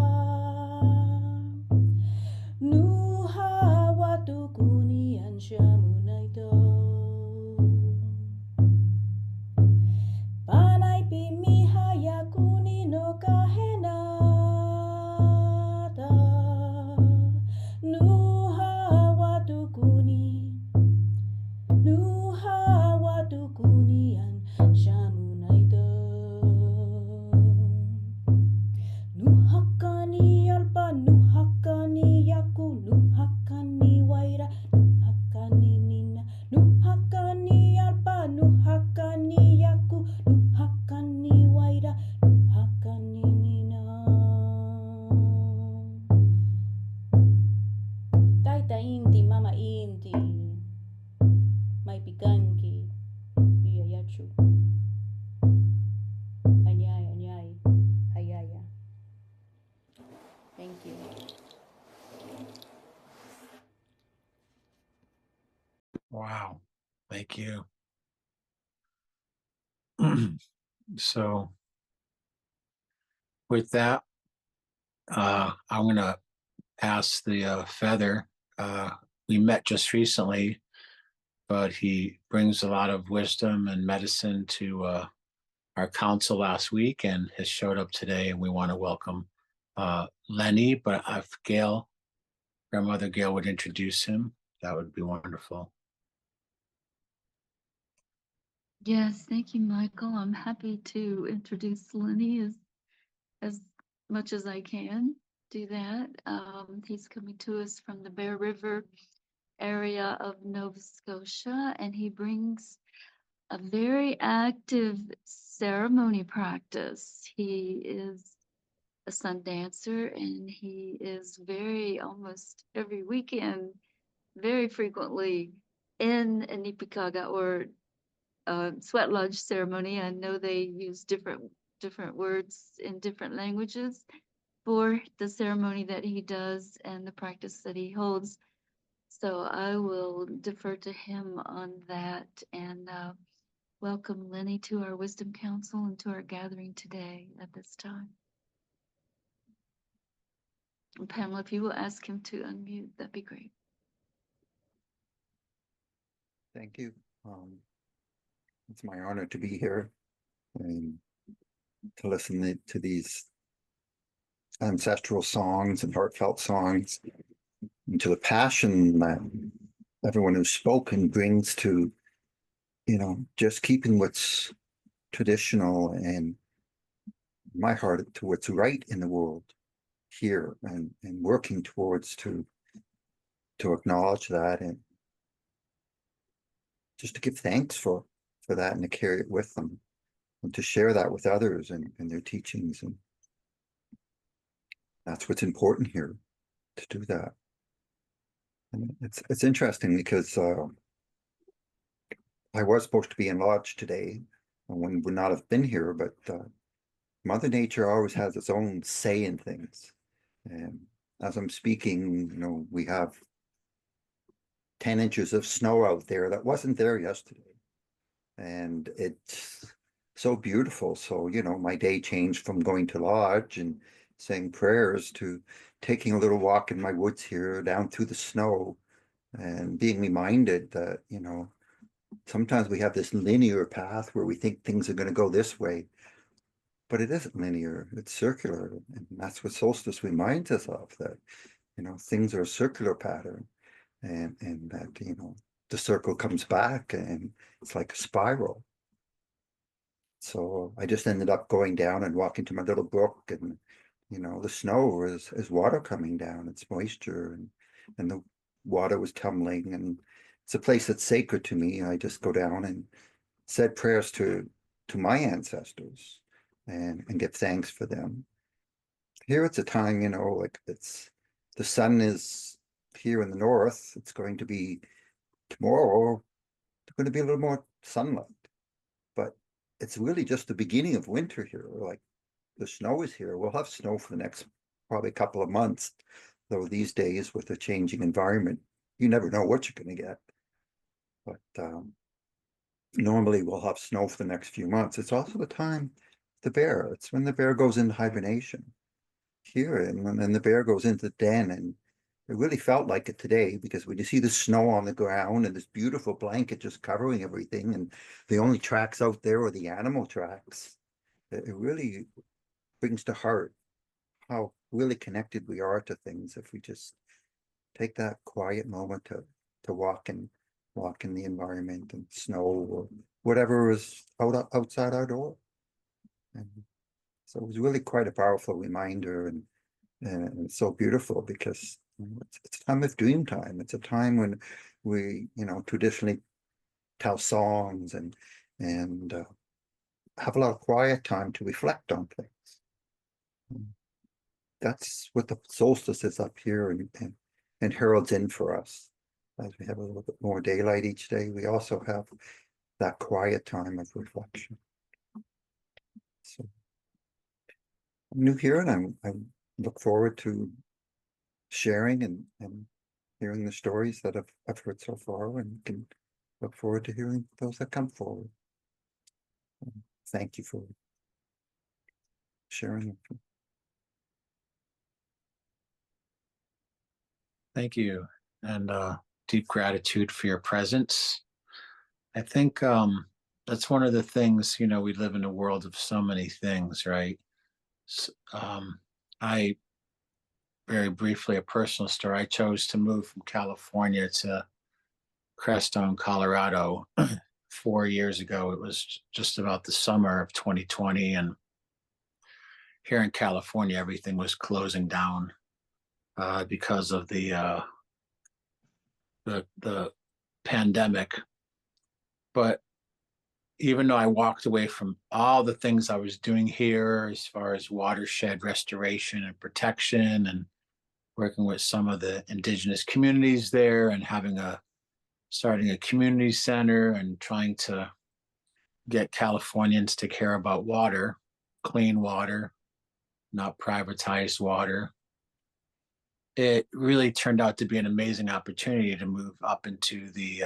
Nuha watu kunian shamunaito Panay pimihaya kunin no kahenada Nuha watu kuni Nuha watu kunian shamunaito Nuhakani alpa nuhakani yaku nuhakani waira nuhakani nina nuhakani alpa nuhakani yaku nuhakani waira nuhakani nina Taita inti mama inti Mai pikanki Iyayachu Anyay anyay Ayaya. Thank you. Wow. Thank you. So with that, I'm going to pass the feather. We met just recently, but he brings a lot of wisdom and medicine to our council last week and has showed up today, and we want to welcome Lenny, but if Grandmother Gail would introduce him, that would be wonderful. Yes, thank you, Michael. I'm happy to introduce Lenny as much as I can do that. He's coming to us from the Bear River area of Nova Scotia, and he brings a very active ceremony practice. He is a sun dancer, and he is almost every weekend, very frequently in an Ipikaga or sweat lodge ceremony. I know they use different words in different languages for the ceremony that he does and the practice that he holds. So I will defer to him on that and welcome Lenny to our Wisdom Council and to our gathering today at this time. And Pamela, if you will ask him to unmute, that'd be great. Thank you. It's my honor to be here and to listen to these ancestral songs and heartfelt songs and to the passion that everyone who's spoken brings to, just keeping what's traditional and my heart to what's right in the world here and working towards to acknowledge that and just to give thanks for that and to carry it with them and to share that with others and their teachings. And that's what's important here, to do that. And it's interesting because I was supposed to be in lodge today. One would not have been here, but Mother Nature always has its own say in things. And as I'm speaking, we have 10 inches of snow out there that wasn't there yesterday. And it's so beautiful. So, my day changed from going to lodge and saying prayers to taking a little walk in my woods here down through the snow and being reminded that, you know, sometimes we have this linear path where we think things are going to go this way, but it isn't linear, it's circular. And that's what solstice reminds us of, that, you know, things are a circular pattern, and that, you know, the circle comes back and it's like a spiral. So I just ended up going down and walking to my little brook, and, you know, the snow is water coming down, it's moisture, and the water was tumbling, and it's a place that's sacred to me. I just go down and said prayers to my ancestors and give thanks for them. Here it's a time, you know, like the sun is here in the north. It's going to be tomorrow, there's going to be a little more sunlight, but it's really just the beginning of winter here. Like, the snow is here. We'll have snow for the next probably couple of months, though these days with the changing environment, you never know what you're going to get. But normally we'll have snow for the next few months. It's also the time, it's when the bear goes into hibernation here, and when the bear goes into the den. And it really felt like it today, because when you see the snow on the ground and this beautiful blanket just covering everything, and the only tracks out there are the animal tracks, it really brings to heart how really connected we are to things if we just take that quiet moment to walk in the environment and snow or whatever is outside our door. And so it was really quite a powerful reminder, and it's so beautiful, because, you know, it's a time of dream time. It's a time when we, you know, traditionally tell songs and have a lot of quiet time to reflect on things. That's what the solstice is up here, and heralds in for us. As we have a little bit more daylight each day, we also have that quiet time of reflection. So I'm new here, and I look forward to sharing and hearing the stories that I've heard so far, and can look forward to hearing those that come forward. Thank you for sharing. Thank you, and deep gratitude for your presence. I think that's one of the things, you know, we live in a world of so many things, right? I, very briefly, a personal story, I chose to move from California to Crestone, Colorado 4 years ago. It was just about the summer of 2020, and here in California, everything was closing down because of the pandemic. But even though I walked away from all the things I was doing here as far as watershed restoration and protection, and working with some of the indigenous communities there, and starting a community center, and trying to get Californians to care about water, clean water, not privatized water, it really turned out to be an amazing opportunity to move up into the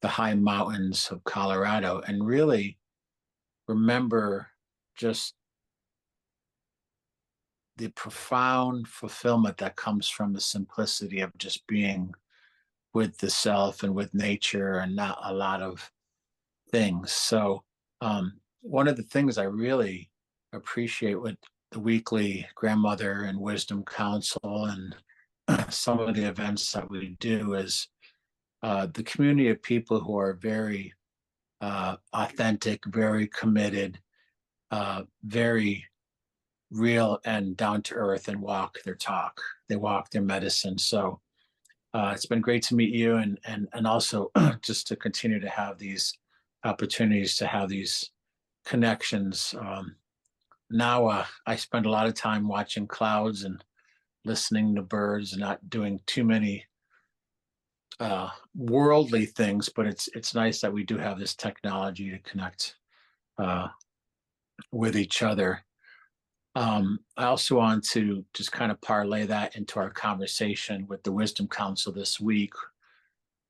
high mountains of Colorado, and really remember just the profound fulfillment that comes from the simplicity of just being with the self and with nature, and not a lot of things. So one of the things I really appreciate with the weekly grandmother and wisdom council, and some of the events that we do, is the community of people who are very authentic, very committed, very real and down to earth, and walk their talk. They walk their medicine. So it's been great to meet you, and also just to continue to have these opportunities to have these connections. Now I spend a lot of time watching clouds and listening to birds, and not doing too many worldly things, but it's nice that we do have this technology to connect uh, with each other. I also want to just kind of parlay that into our conversation with the Wisdom Council this week.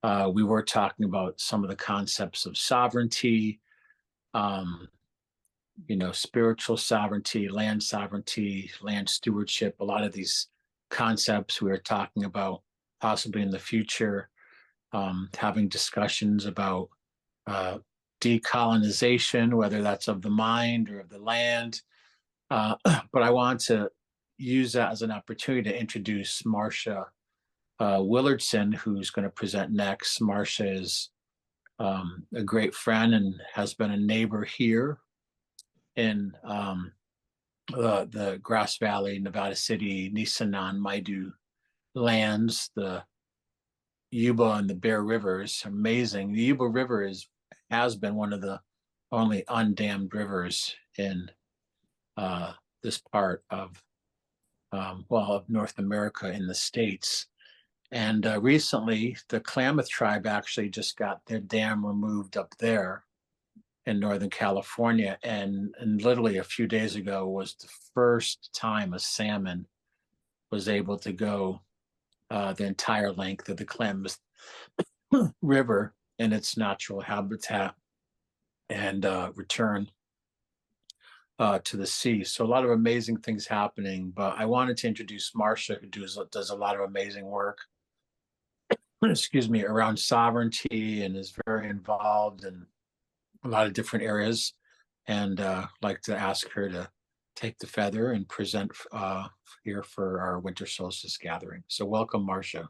We were talking about some of the concepts of sovereignty, um, spiritual sovereignty, land stewardship, a lot of these concepts we are talking about possibly in the future, having discussions about decolonization, whether that's of the mind or of the land. But I want to use that as an opportunity to introduce Marcia Willardson, who's going to present next. Marcia is a great friend and has been a neighbor here in the Grass Valley, Nevada City, Nisenan, Maidu lands, the Yuba and the Bear Rivers. Amazing. The Yuba River has been one of the only undammed rivers in this part of of North America in the States. And recently, the Klamath tribe actually just got their dam removed up there in Northern California. And literally a few days ago was the first time a salmon was able to go the entire length of the Klamath River in its natural habitat and return to the sea. So a lot of amazing things happening. But I wanted to introduce Marcia, who does a lot of amazing work, excuse me, around sovereignty and is very involved in a lot of different areas. And like to ask her to take the feather and present here for our winter solstice gathering. So welcome, Marcia.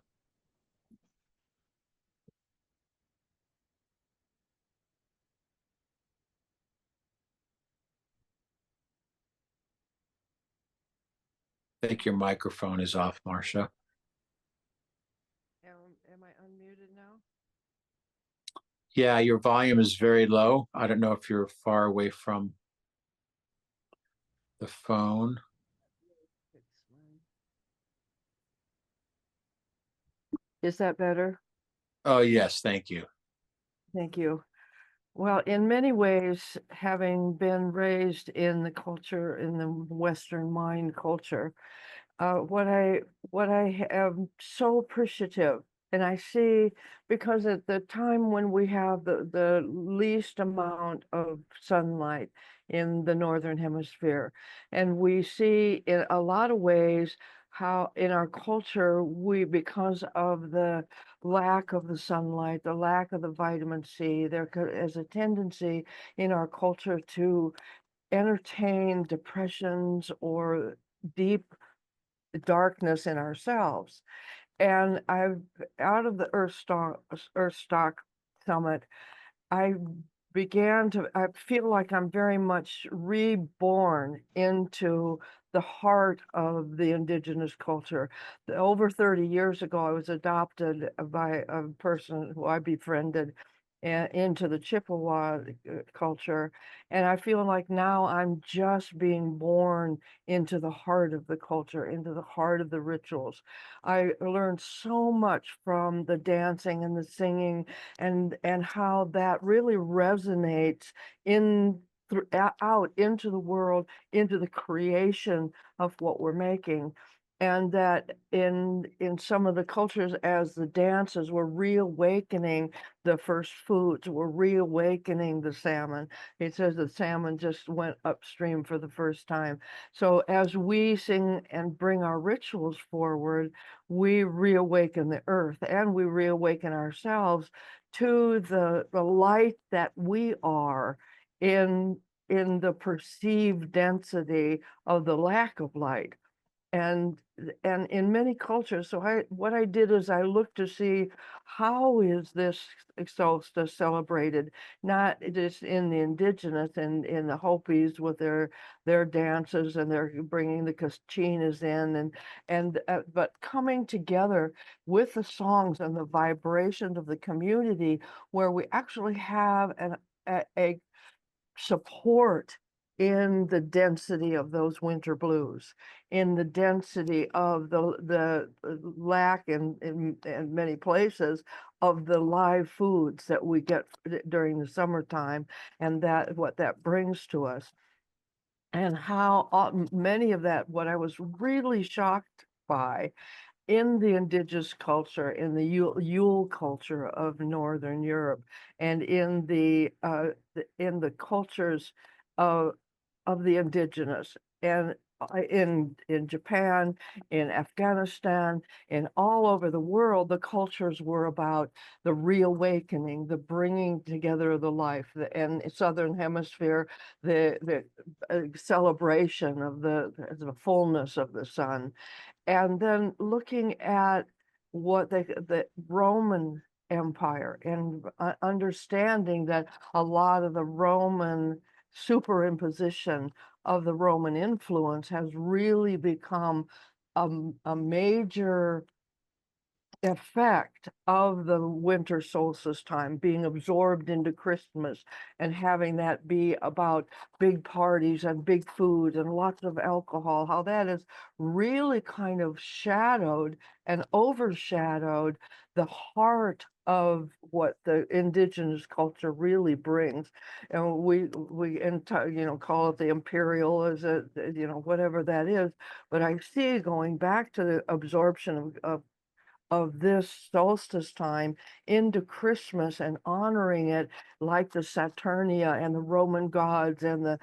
I think your microphone is off, Marcia. Am I unmuted now? Yeah, your volume is very low. I don't know if you're far away from the phone. Is that better? Oh, yes, thank you. Thank you. Well, in many ways, having been raised in the culture, in the Western mind culture, what I am so appreciative, and I see, because at the time when we have the least amount of sunlight in the Northern Hemisphere, and we see in a lot of ways how in our culture, because of the lack of the sunlight, the lack of the vitamin C, there is a tendency in our culture to entertain depressions or deep darkness in ourselves. And out of the EarthStock Summit, I I feel like I'm very much reborn into the heart of the indigenous culture. Over 30 years ago, I was adopted by a person who I befriended into the Chippewa culture. And I feel like now I'm just being born into the heart of the culture, into the heart of the rituals. I learned so much from the dancing and the singing and how that really resonates out into the world, into the creation of what we're making. And that in some of the cultures, as the dances were reawakening the first foods, were reawakening the salmon. It says the salmon just went upstream for the first time. So as we sing and bring our rituals forward, we reawaken the earth and we reawaken ourselves to the light that we are in the perceived density of the lack of light. And in many cultures, so what I did is I looked to see how is this solstice celebrated, not just in the indigenous and in the Hopis with their dances, and they're bringing the kachinas in, but coming together with the songs and the vibrations of the community, where we actually have a support in the density of those winter blues, in the density of the lack in many places of the live foods that we get during the summertime, and that what that brings to us, and how many of that, what I was really shocked by in the indigenous culture, in the Yule culture of Northern Europe, and in the cultures of of the indigenous. And in Japan, in Afghanistan, and all over the world, the cultures were about the reawakening, the bringing together of the life. And Southern Hemisphere, the celebration of the fullness of the sun. And then looking at what the Roman Empire, and understanding that a lot of the Roman superimposition of the Roman influence has really become a major effect of the winter solstice time being absorbed into Christmas, and having that be about big parties and big food and lots of alcohol, how that has really kind of shadowed and overshadowed the heart of what the indigenous culture really brings. And we call it the imperial, is it, whatever that is. But I see, going back to the absorption of this solstice time into Christmas and honoring it, like the Saturnia and the Roman gods, and that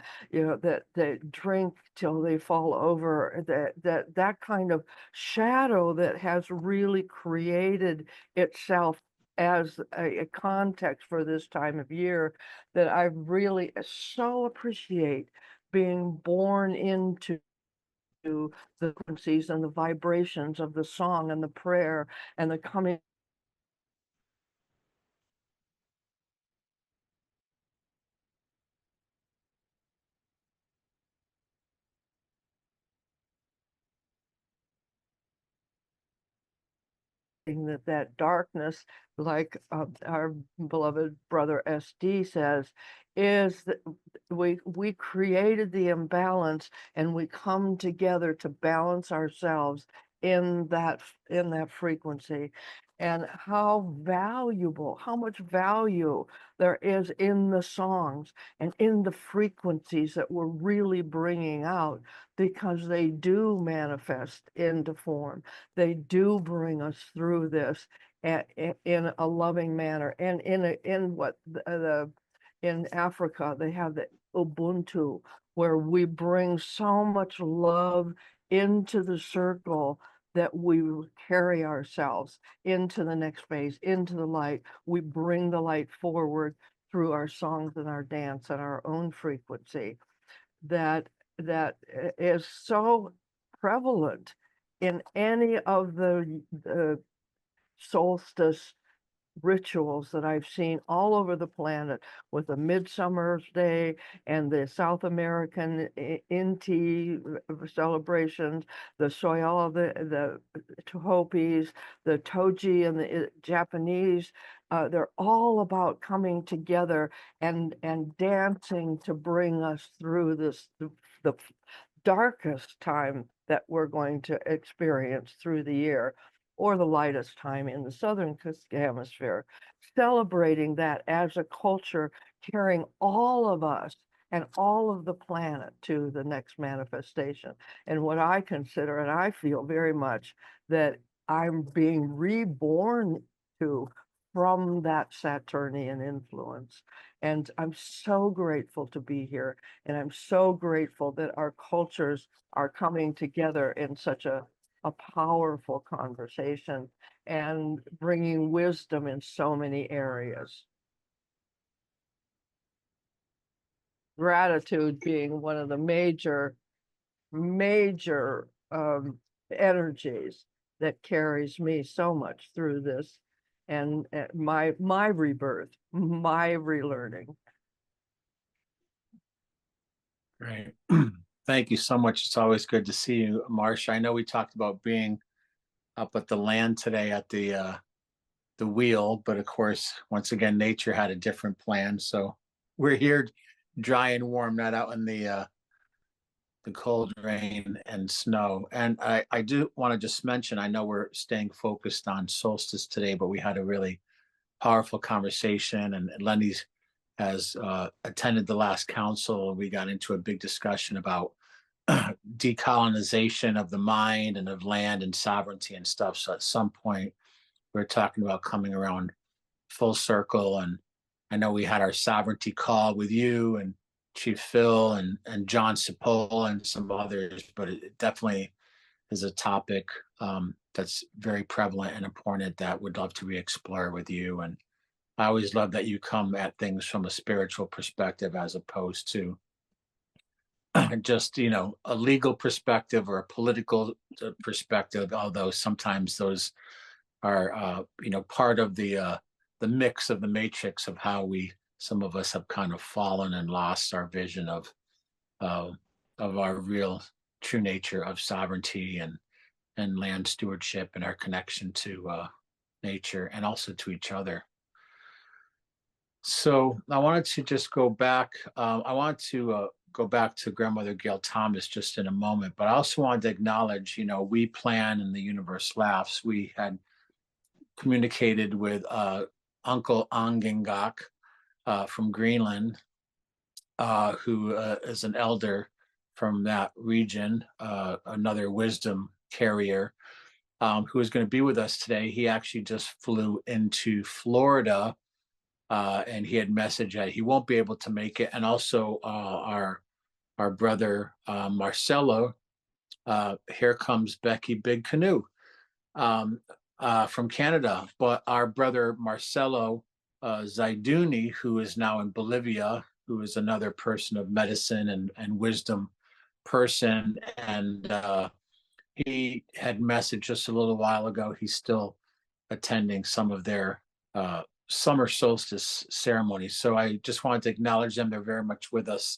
they drink till they fall over, that kind of shadow that has really created itself as a context for this time of year, that I really so appreciate being born into the frequencies and the vibrations of the song and the prayer and the coming that darkness, like our beloved brother SD says, is that we created the imbalance, and we come together to balance ourselves in that frequency. And how much value there is in the songs and in the frequencies that we're really bringing out, because they do manifest into form. They do bring us through this in a loving manner. And in Africa, they have the Ubuntu, where we bring so much love into the circle, that we carry ourselves into the next phase, into the light. We bring the light forward through our songs and our dance and our own frequency. That is so prevalent in any of the solstice rituals that I've seen all over the planet, with the Midsummer's Day and the South American Inti celebrations, the Soyal, the Tohopis, the Toji, and the Japanese. They're all about coming together and dancing to bring us through the darkest time that we're going to experience through the year, or the lightest time in the southern hemisphere, celebrating that as a culture, carrying all of us and all of the planet to the next manifestation. And what I consider, and I feel very much, that I'm being reborn to from that Saturnian influence. And I'm so grateful to be here. And I'm so grateful that our cultures are coming together in such a powerful conversation and bringing wisdom in so many areas. Gratitude being one of the major energies that carries me so much through this, and my rebirth, my relearning. Great. Thank you so much. It's always good to see you, Marcia. I know we talked about being up at the land today at the wheel, but of course, once again, nature had a different plan. So we're here dry and warm, not out in the cold rain and snow. And I do want to just mention, I know we're staying focused on solstice today, but we had a really powerful conversation, and Lenny's has attended the last council. We got into a big discussion about decolonization of the mind and of land and sovereignty and stuff. So at some point, we're talking about coming around full circle. And I know we had our sovereignty call with you, and Chief Phil and John Cipolla and some others, but it definitely is a topic that's very prevalent and important that would love to re-explore with you. And I always love that you come at things from a spiritual perspective as opposed to just, a legal perspective or a political perspective, although sometimes those are, part of the mix of the matrix of how some of us have kind of fallen and lost our vision uh, of our real true nature of sovereignty and land stewardship and our connection to nature and also to each other. So I wanted to just go back. I want to go back to Grandmother Gail Thomas just in a moment, but I also wanted to acknowledge, we plan and the universe laughs. We had communicated with Uncle Angengak from Greenland, who is an elder from that region, another wisdom carrier, who is going to be with us today. He actually just flew into Florida, and he had messaged that he won't be able to make it. And also our brother Marcelo, here comes Becky Big Canoe from Canada. But our brother Marcelo Zaiduni, who is now in Bolivia, who is another person of medicine and wisdom person, and he had messaged just a little while ago. He's still attending some of their summer solstice ceremonies. So I just wanted to acknowledge them. They're very much with us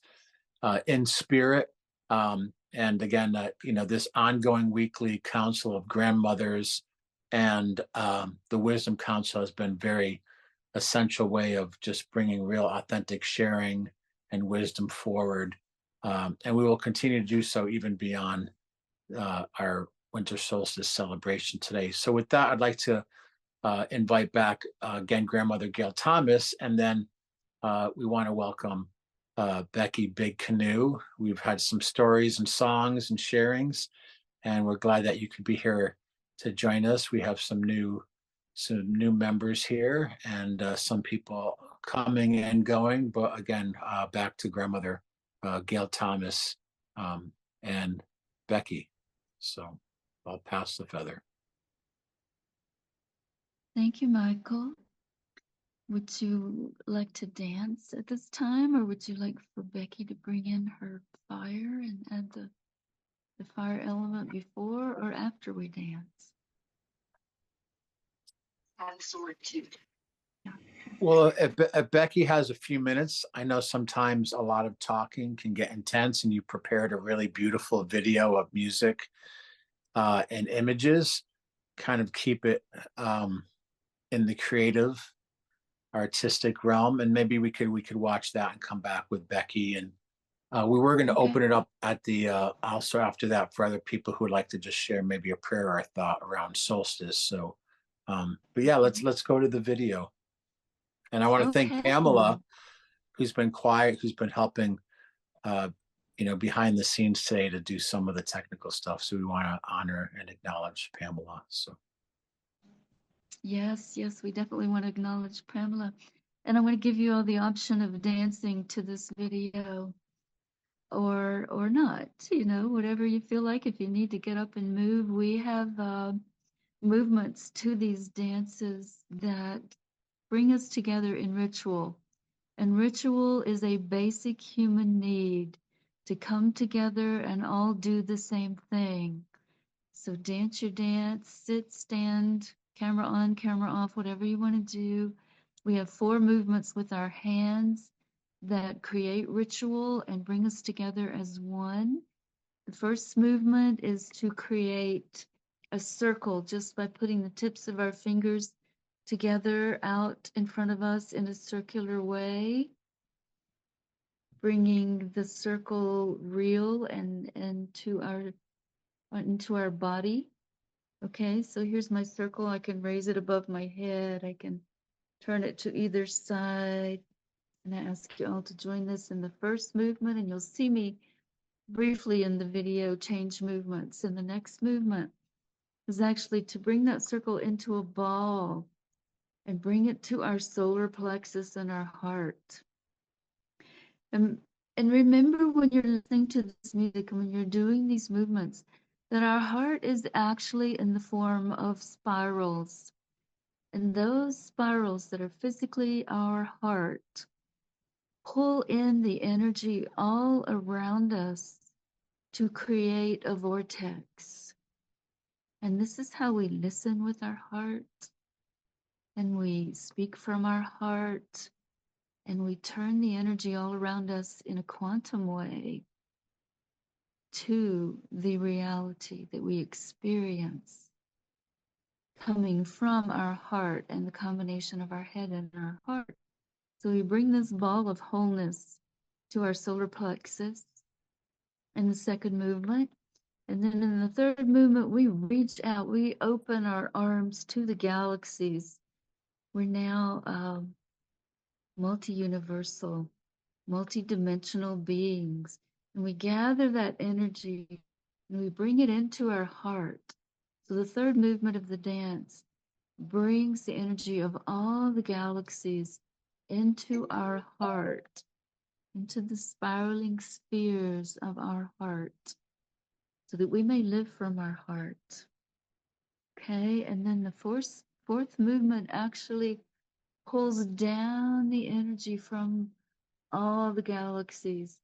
in spirit. And again, this ongoing weekly council of grandmothers and the Wisdom Council has been very essential way of just bringing real authentic sharing and wisdom forward. And we will continue to do so even beyond our winter solstice celebration today. So with that, I'd like to invite back again Grandmother Gail Thomas, and then we want to welcome Becky Big Canoe. We've had some stories and songs and sharings, and we're glad that you could be here to join us. We have some new members here and some people coming and going, but again, back to Grandmother Gail Thomas and Becky. So I'll pass the feather. Thank you, Michael. Would you like to dance at this time, or would you like for Becky to bring in her fire and add the fire element before or after we dance? Well, if Becky has a few minutes, I know sometimes a lot of talking can get intense, and you prepared a really beautiful video of music and images. Kind of keep it in the creative, artistic realm, and maybe we could watch that and come back with Becky. And we were going to open it up at the also after that for other people who would like to just share maybe a prayer or a thought around solstice. So, but yeah, let's go to the video. And I want to thank Pamela, who's been quiet, who's been helping, behind the scenes today to do some of the technical stuff. So we want to honor and acknowledge Pamela. So. Yes, we definitely want to acknowledge Pamela. And I want to give you all the option of dancing to this video or not, whatever you feel like. If you need to get up and move, we have movements to these dances that bring us together in ritual. And ritual is a basic human need to come together and all do the same thing. So dance your dance, sit, stand, camera on, camera off, whatever you want to do. We have 4 movements with our hands that create ritual and bring us together as one. The first movement is to create a circle just by putting the tips of our fingers together out in front of us in a circular way, bringing the circle real and into our body. Okay, so here's my circle. I can raise it above my head. I can turn it to either side. And I ask you all to join this in the first movement, and you'll see me briefly in the video change movements. And the next movement is actually to bring that circle into a ball and bring it to our solar plexus and our heart. And And remember when you're listening to this music and when you're doing these movements, that our heart is actually in the form of spirals. And those spirals that are physically our heart pull in the energy all around us to create a vortex. And this is how we listen with our heart, and we speak from our heart, and we turn the energy all around us in a quantum way to the reality that we experience coming from our heart and the combination of our head and our heart. So we bring this ball of wholeness to our solar plexus in the second movement. And then in the third movement, we reach out, we open our arms to the galaxies. We're now multi-universal, multi-dimensional beings. And we gather that energy and we bring it into our heart. So the third movement of the dance brings the energy of all the galaxies into our heart, into the spiraling spheres of our heart, so that we may live from our heart. Okay, and then the fourth movement actually pulls down the energy from all the galaxies,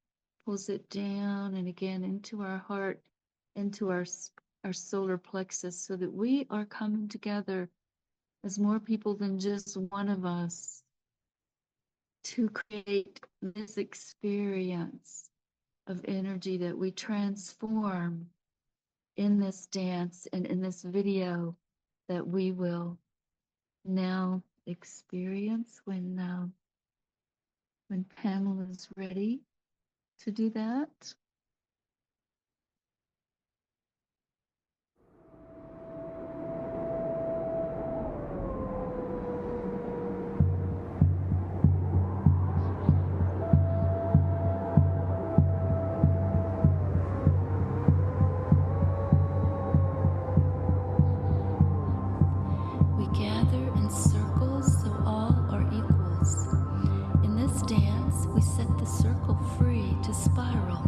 pulls it down and again into our heart, into our solar plexus, so that we are coming together as more people than just one of us to create this experience of energy that we transform in this dance and in this video that we will now experience when Pamela is ready to do that. We gather in circles so all are equals. In this dance, we set the circle free to spiral.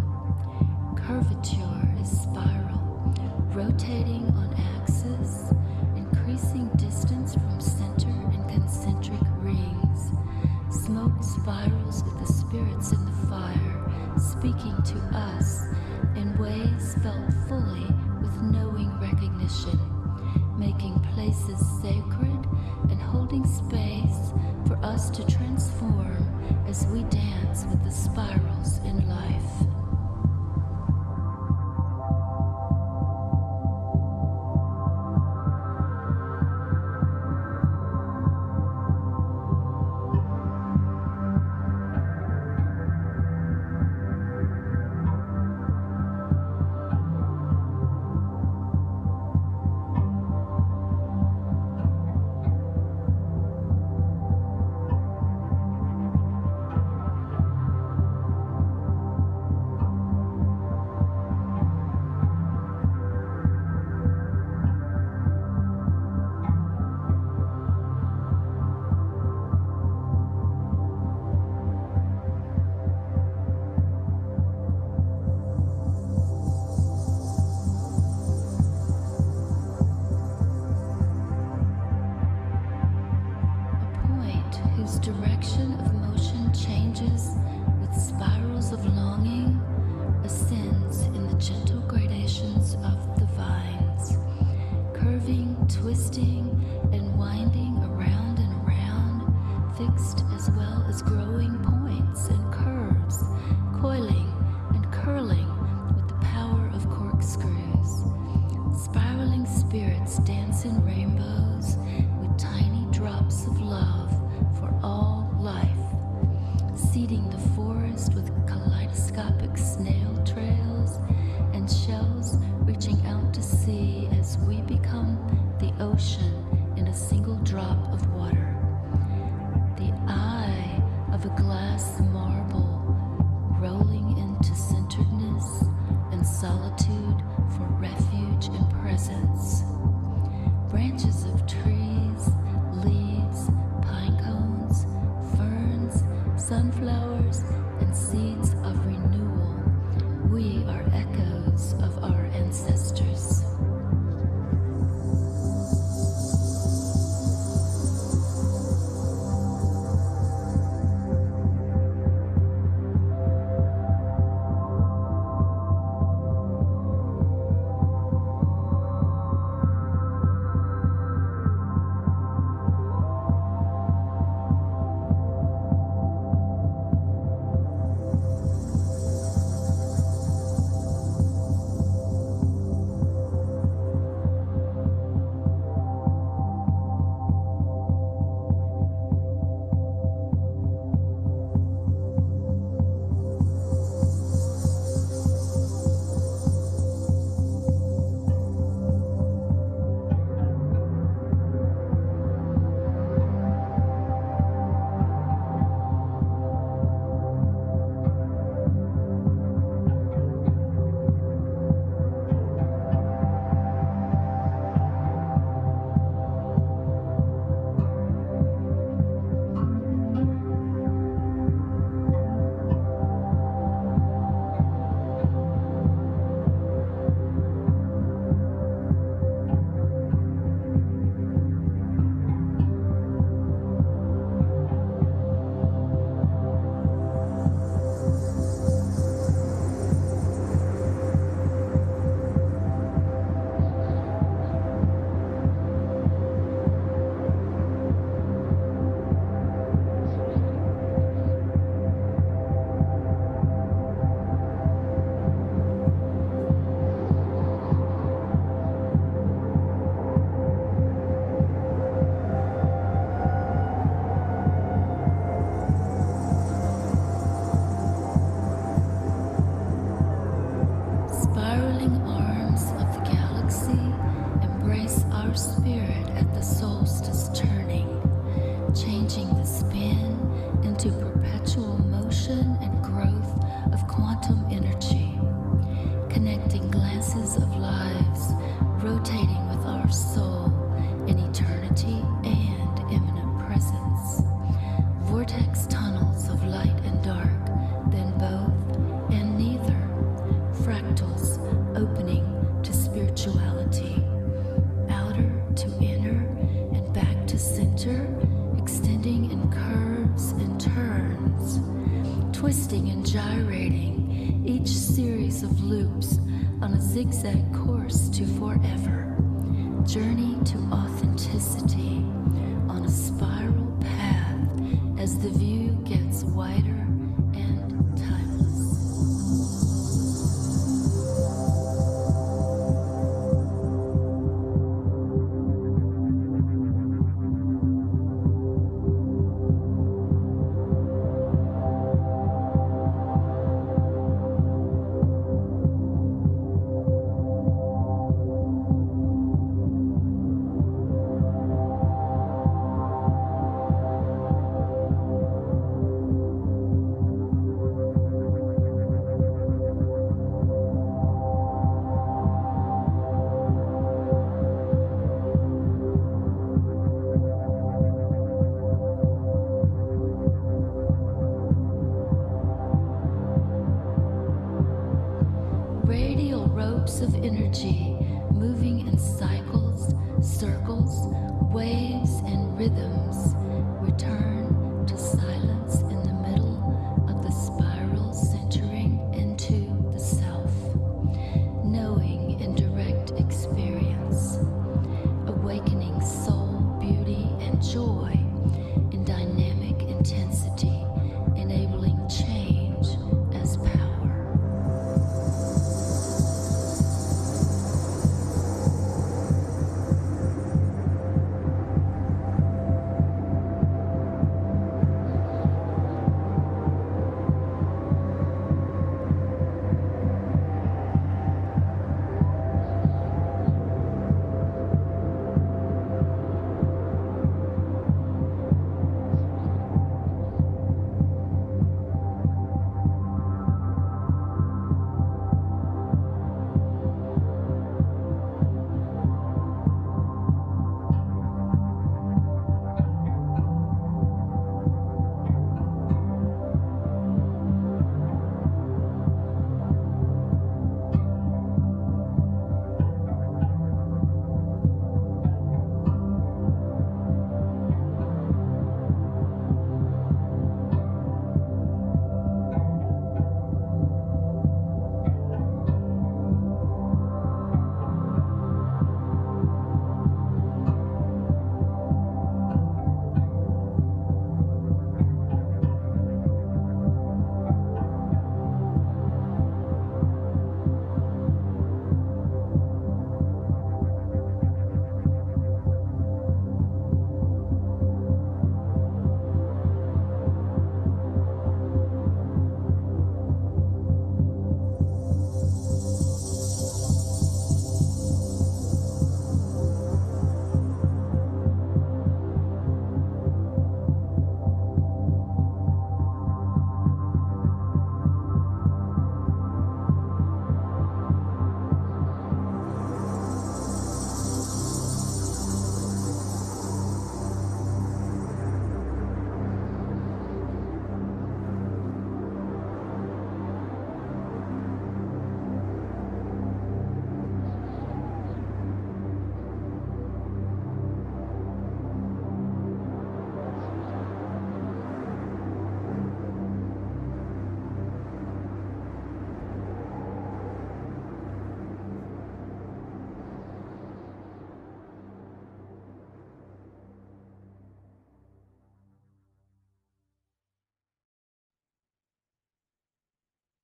Curvature is spiral, rotating on axis, increasing distance from center in concentric rings. Smoke spirals with the spirits in the fire, speaking to us in ways felt fully with knowing recognition, making places sacred and holding space for us to transform as we dance with the spirals in life. Direction of motion changes with spirals of longing, ascends in the gentle gradations of the vines, curving, twisting, and winding around and around, fixed as well as growing points and curves, coiling and curling with the power of corkscrews. Spiraling spirits dance in rainbows with tiny drops of love for all life, seeding the forest with kaleidoscopic snail trails and shells reaching out to sea as we become the ocean in a single drop of water. The eye of a glass marble rolling into centeredness and solitude for refuge and presence. Branches of trees, leaves, pine cones, ferns, sunflowers, and and seeds of renewal. We are echoes of our ancestors. Spiraling arms of the galaxy embrace our spirit at the solstice turning, changing the spin into perpetual motion and growth of quantum energy, connecting glances of lives, rotating with our soul in eternity and imminent presence. Vortex tunnels of light and dark, then both and neither. Fractals opening to spirituality, outer to inner and back to center, extending in curves and turns, twisting and gyrating, each series of loops on a zigzag course to forever. Journey to authenticity on a spiral path as the view gets wider and timeless. Radial ropes of energy moving in cycles, circles, waves, and rhythms return to silence in the middle of the spiral, centering into the self, knowing in direct experience, awakening soul, beauty, and joy in dynamic intensity, enabling change as power.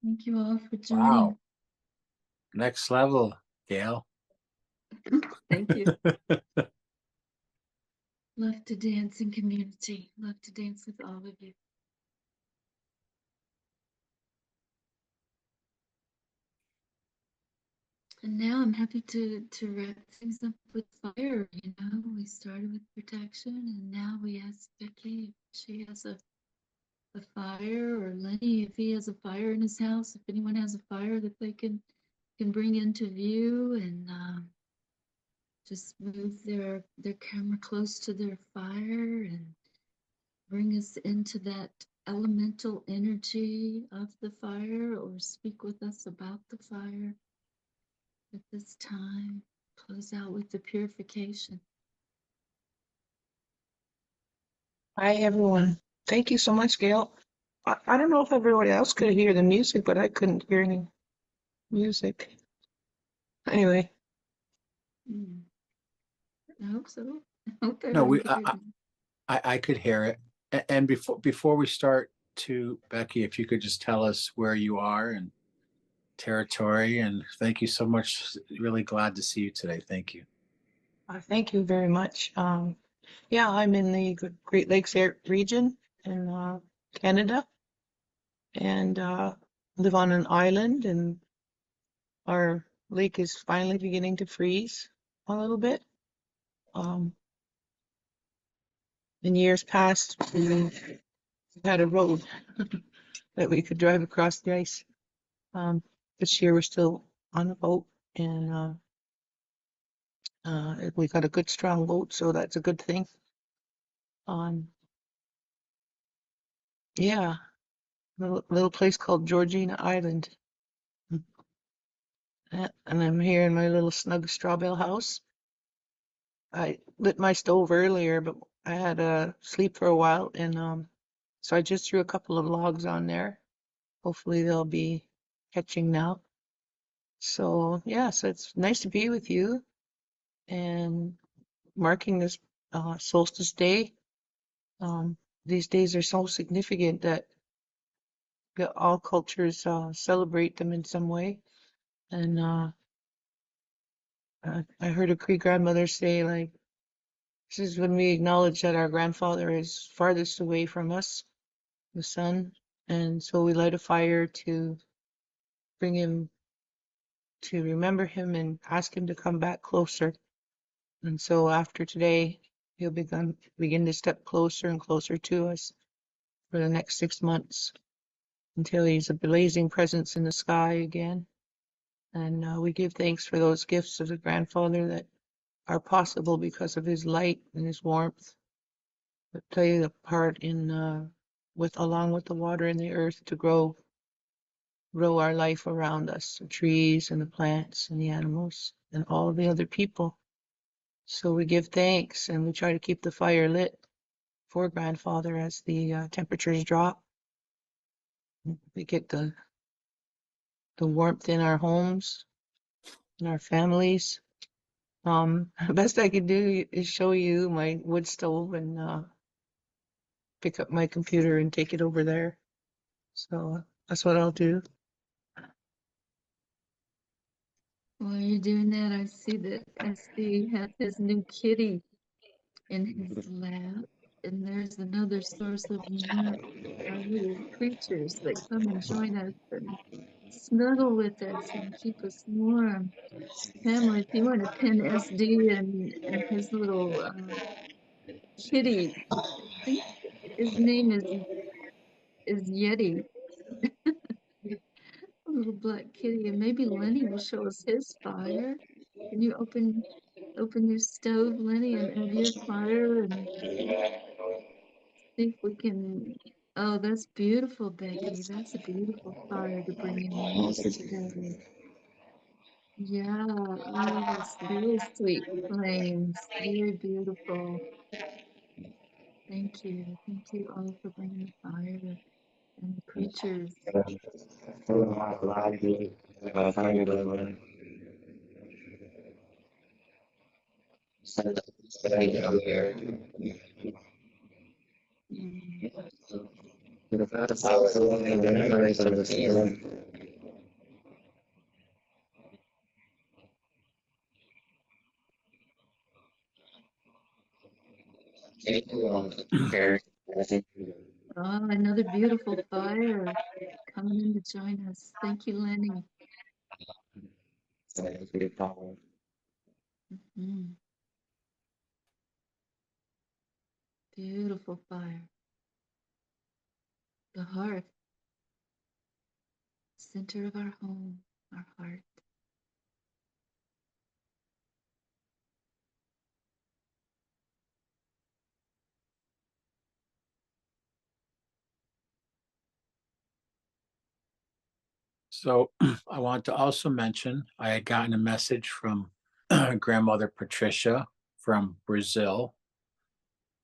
Thank you all for Wow. joining. Next level, Gail. Thank you. Love to dance in community. Love to dance with all of you. And now I'm happy to wrap things up with fire. You know, we started with protection, and now we ask Becky if she has a fire, or Lenny if he has a fire in his house. If anyone has a fire that they can bring into view, and just move their camera close to their fire and bring us into that elemental energy of the fire, or speak with us about the fire at this time. Close out with the purification. Hi, everyone. Thank you so much, Gail. I don't know if everybody else could hear the music, but I couldn't hear any music. Anyway, I hope so. I hope No, everyone could hear that. I could hear it. And before we start, to Becky, if you could just tell us where you are and territory, and thank you so much. Really glad to see you today. Thank you. thank you very much. Yeah, I'm in the Great Lakes region in Canada, and live on an island, and our lake is finally beginning to freeze a little bit. In years past, we had a road that we could drive across the ice. This year we're still on the boat, and we got a good strong boat, so that's a good thing. Yeah, little place called Georgina Island. And I'm here in my little snug straw bale house. I lit my stove earlier, but I had to sleep for a while, and so I just threw a couple of logs on there. Hopefully they'll be catching now. So yeah, so it's nice to be with you and marking this solstice day. These days are so significant that all cultures celebrate them in some way. And I heard a Cree grandmother say, like, this is when we acknowledge that our grandfather is farthest away from us, the sun, and so we light a fire to bring him, to remember him and ask him to come back closer. And so after today, he'll begin to step closer and closer to us for the next 6 months until he's a blazing presence in the sky again. And we give thanks for those gifts of the grandfather that are possible because of his light and his warmth that play a part in along with the water and the earth to grow our life around us, the trees and the plants and the animals and all the other people. So we give thanks, and we try to keep the fire lit for grandfather as the temperatures drop. We get the warmth in our homes, in our families. Best I can do is show you my wood stove and pick up my computer and take it over there. So that's what I'll do. While you're doing that, I see he has his new kitty in his lap, and there's another source of warmth. Our little creatures that come and join us and snuggle with us and keep us warm. Pamela, if you want to pin SD and his little kitty, I think his name is Yeti, a little black kitty, and maybe Lenny will show us his fire. Can you open your stove, Lenny, and add your fire and see if we can. Oh, that's beautiful, Becky. That's a beautiful fire to bring in with us today. Yeah, oh, very sweet flames, very beautiful. Thank you. Thank you all for bringing the fire and the creatures. Mm. Oh, another beautiful fire coming in to join us. Thank you, Lenny. Mhm. Beautiful fire. The heart, center of our home, our heart. So I want to also mention I had gotten a message from grandmother Patricia from Brazil,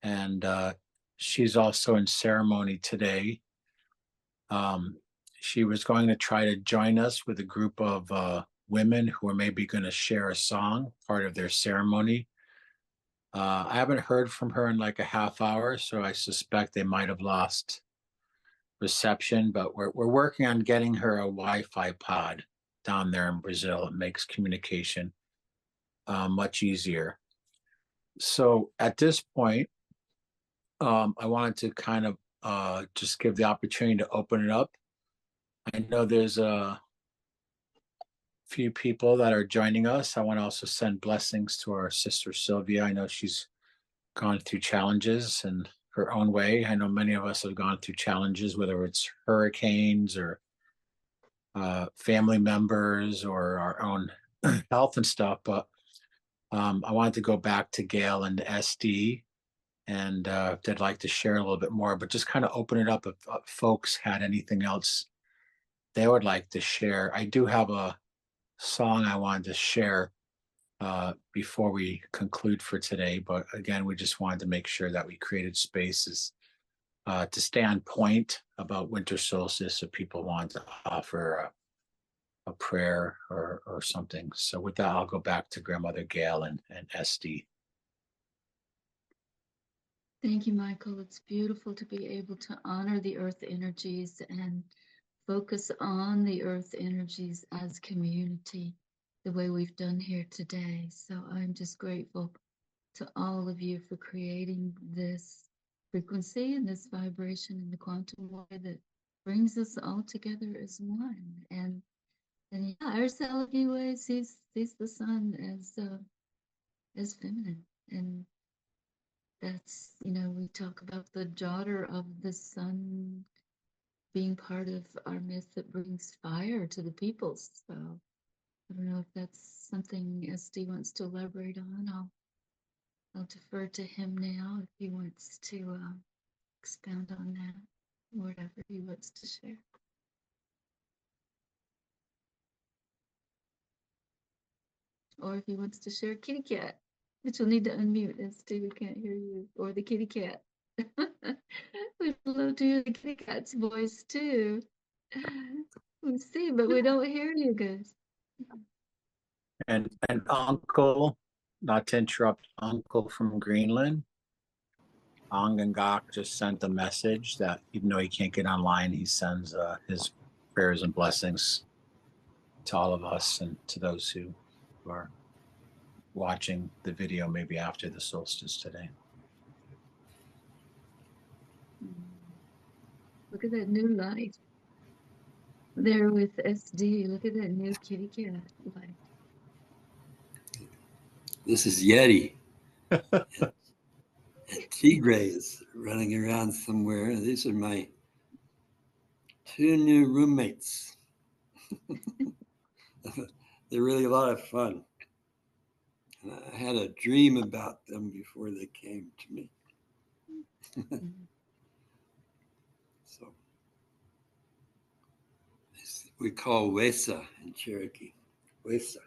and she's also in ceremony today. She was going to try to join us with a group of women who are maybe going to share a song, part of their ceremony. I haven't heard from her in like a half hour, so I suspect they might have lost reception, but we're working on getting her a Wi-Fi pod down there in Brazil. It makes communication much easier. So at this point, I wanted to kind of just give the opportunity to open it up. I know there's a few people that are joining us. I want to also send blessings to our sister Sylvia. I know she's gone through challenges in her own way. I know many of us have gone through challenges, whether it's hurricanes or family members or our own health and stuff. But I wanted to go back to Gail and SD, and they'd like to share a little bit more, but just kind of open it up if folks had anything else they would like to share. I do have a song I wanted to share before we conclude for today, but again, we just wanted to make sure that we created spaces to stay on point about winter solstice if people want to offer a prayer or something. So with that, I'll go back to Grandmother Gail and SD. Thank you, Michael. It's beautiful to be able to honor the earth energies and focus on the earth energies as community, the way we've done here today. So I'm just grateful to all of you for creating this frequency and this vibration in the quantum way that brings us all together as one. And yeah, Arcel anyway sees the sun as feminine, and that's, we talk about the daughter of the sun being part of our myth that brings fire to the peoples. So I don't know if that's something SD wants to elaborate on. I'll defer to him now if he wants to expound on that, whatever he wants to share. Or if he wants to share kitty cat, which will need to unmute SD, we can't hear you, or the kitty cat. We'd love to hear the kitty cat's voice too. We see, but we don't hear you guys. And Uncle, not to interrupt, Uncle from Greenland, Ongangak just sent a message that even though he can't get online, he sends his prayers and blessings to all of us and to those who are watching the video maybe after the solstice today. Look at that new light there with SD. Look at that new kitty cat light. This is Yeti. And Tigre is running around somewhere. These are my two new roommates. They're really a lot of fun. And I had a dream about them before they came to me. So we call Wesa in Cherokee. Wesa.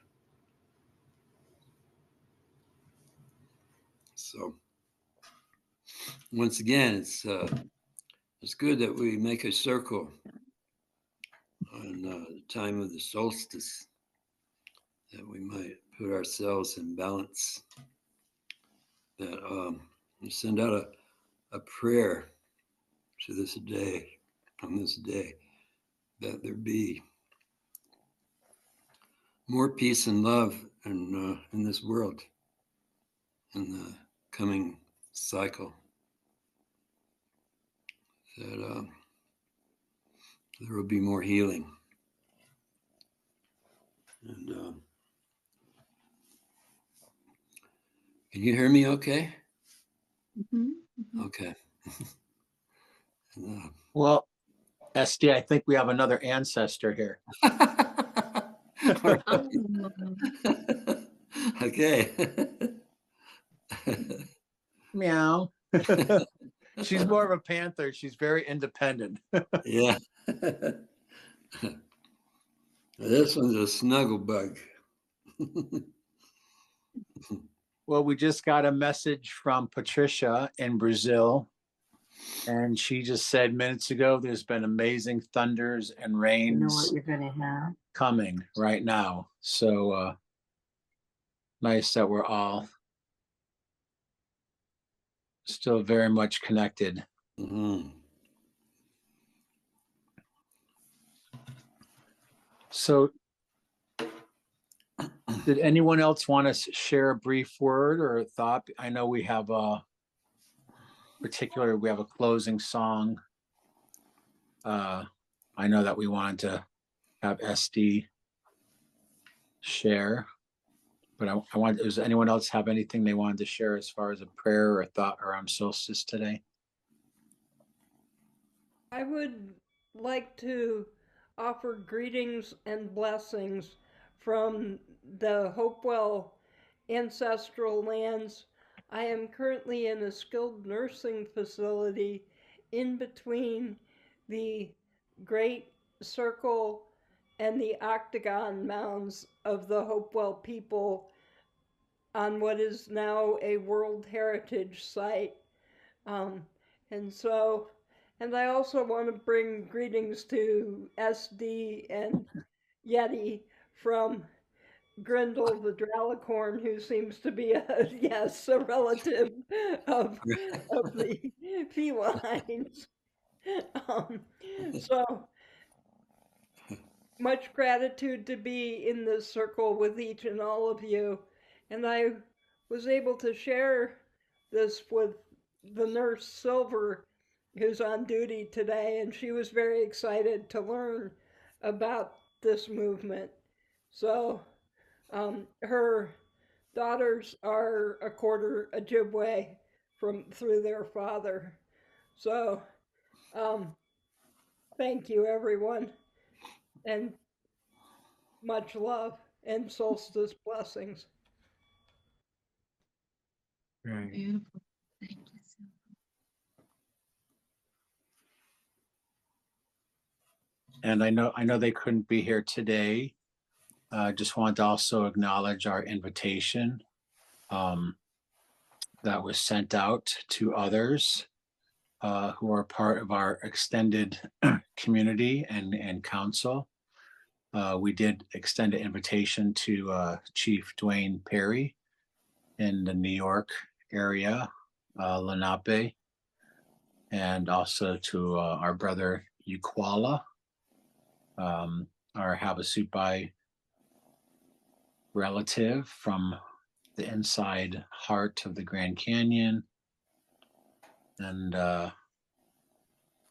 So once again, it's good that we make a circle on the time of the solstice, that we might put ourselves in balance. That we send out a prayer to this day, on this day, that there be more peace and love in this world in the coming cycle that there will be more healing. And can you hear me okay? Okay. Well, SD, I think we have another ancestor here. Okay. Meow. She's more of a panther. She's very independent. Yeah. This one's a snuggle bug. Well, we just got a message from Patricia in Brazil, and she just said minutes ago there's been amazing thunders and rains. You know what you're gonna have? Coming right now. So nice that we're all still very much connected. Mm-hmm. So did anyone else want to share a brief word or a thought? I know we have a closing song. I know that we wanted to have SD share, but I want, does anyone else have anything they wanted to share as far as a prayer or a thought around solstice today? I would like to offer greetings and blessings from the Hopewell ancestral lands. I am currently in a skilled nursing facility in between the Great Circle and the Octagon mounds of the Hopewell people on what is now a World Heritage Site. And I also want to bring greetings to SD and Yeti from Grindel the Dralicorn, who seems to be a relative of the felines. So much gratitude to be in this circle with each and all of you. And I was able to share this with the nurse Silver, who's on duty today, and she was very excited to learn about this movement. So her daughters are a quarter Ojibwe through their father. So thank you, everyone, and much love and solstice blessings. Right. Beautiful. Thank you so much. And I know they couldn't be here today. Just want to also acknowledge our invitation that was sent out to others who are part of our extended community and council. We did extend an invitation to Chief Dwayne Perry in the New York area, Lenape, and also to our brother Ukwala, our Havasupai relative from the inside heart of the Grand Canyon, and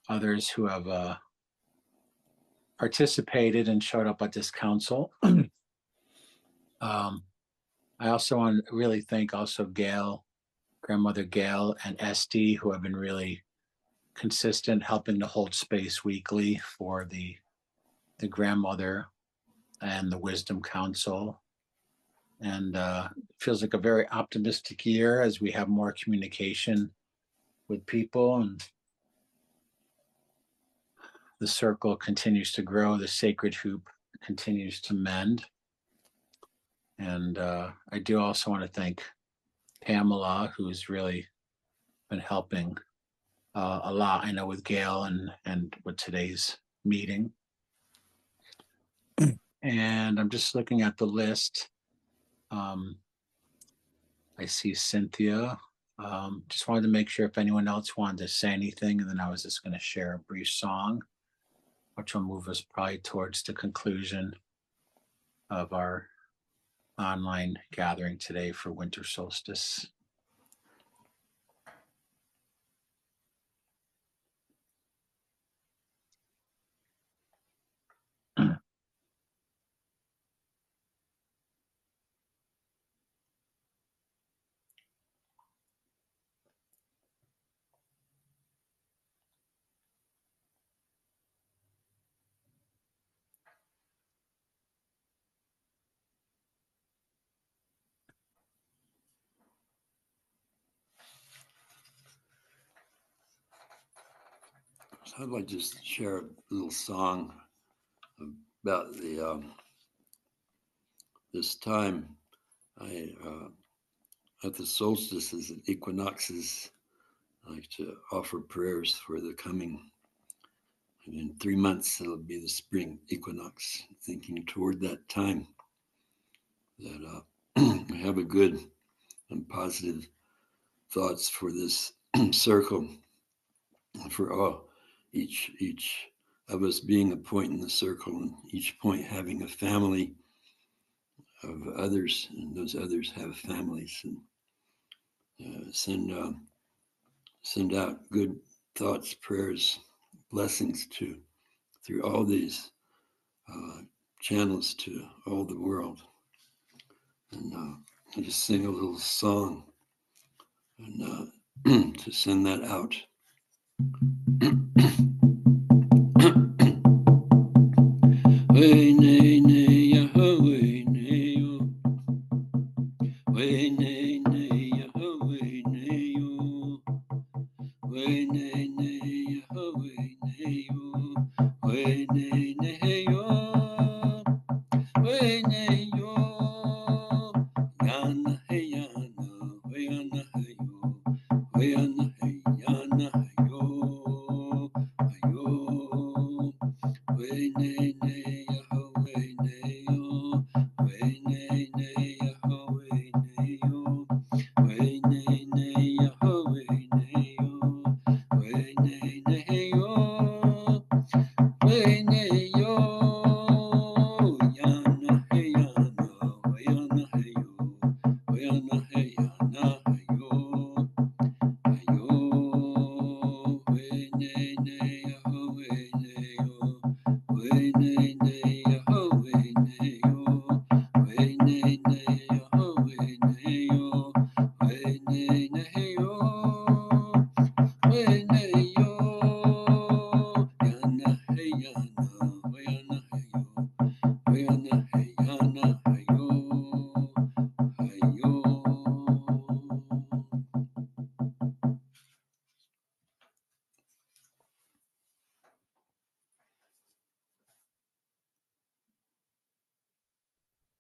others who have participated and showed up at this council. I also want to really thank also Gail, grandmother Gail, and SD, who have been really consistent, helping to hold space weekly for the grandmother and the Wisdom Council. And it feels like a very optimistic year as we have more communication with people, and the circle continues to grow, the sacred hoop continues to mend. And I do also want to thank Pamela, who's really been helping a lot, I know, with Gail and with today's meeting. And I'm just looking at the list. I see Cynthia. Just wanted to make sure if anyone else wanted to say anything, and then I was just going to share a brief song, which will move us probably towards the conclusion of our online gathering today for winter solstice. I'd like to just share a little song about the this time. I at the solstices and equinoxes, I like to offer prayers for the coming. And in 3 months, it'll be the spring equinox, thinking toward that time that we have a good and positive thoughts for this circle, for all, each of us being a point in the circle, and each point having a family of others, and those others have families, and send out good thoughts, prayers, blessings through all these channels to all the world. And I just sing a little song and to send that out.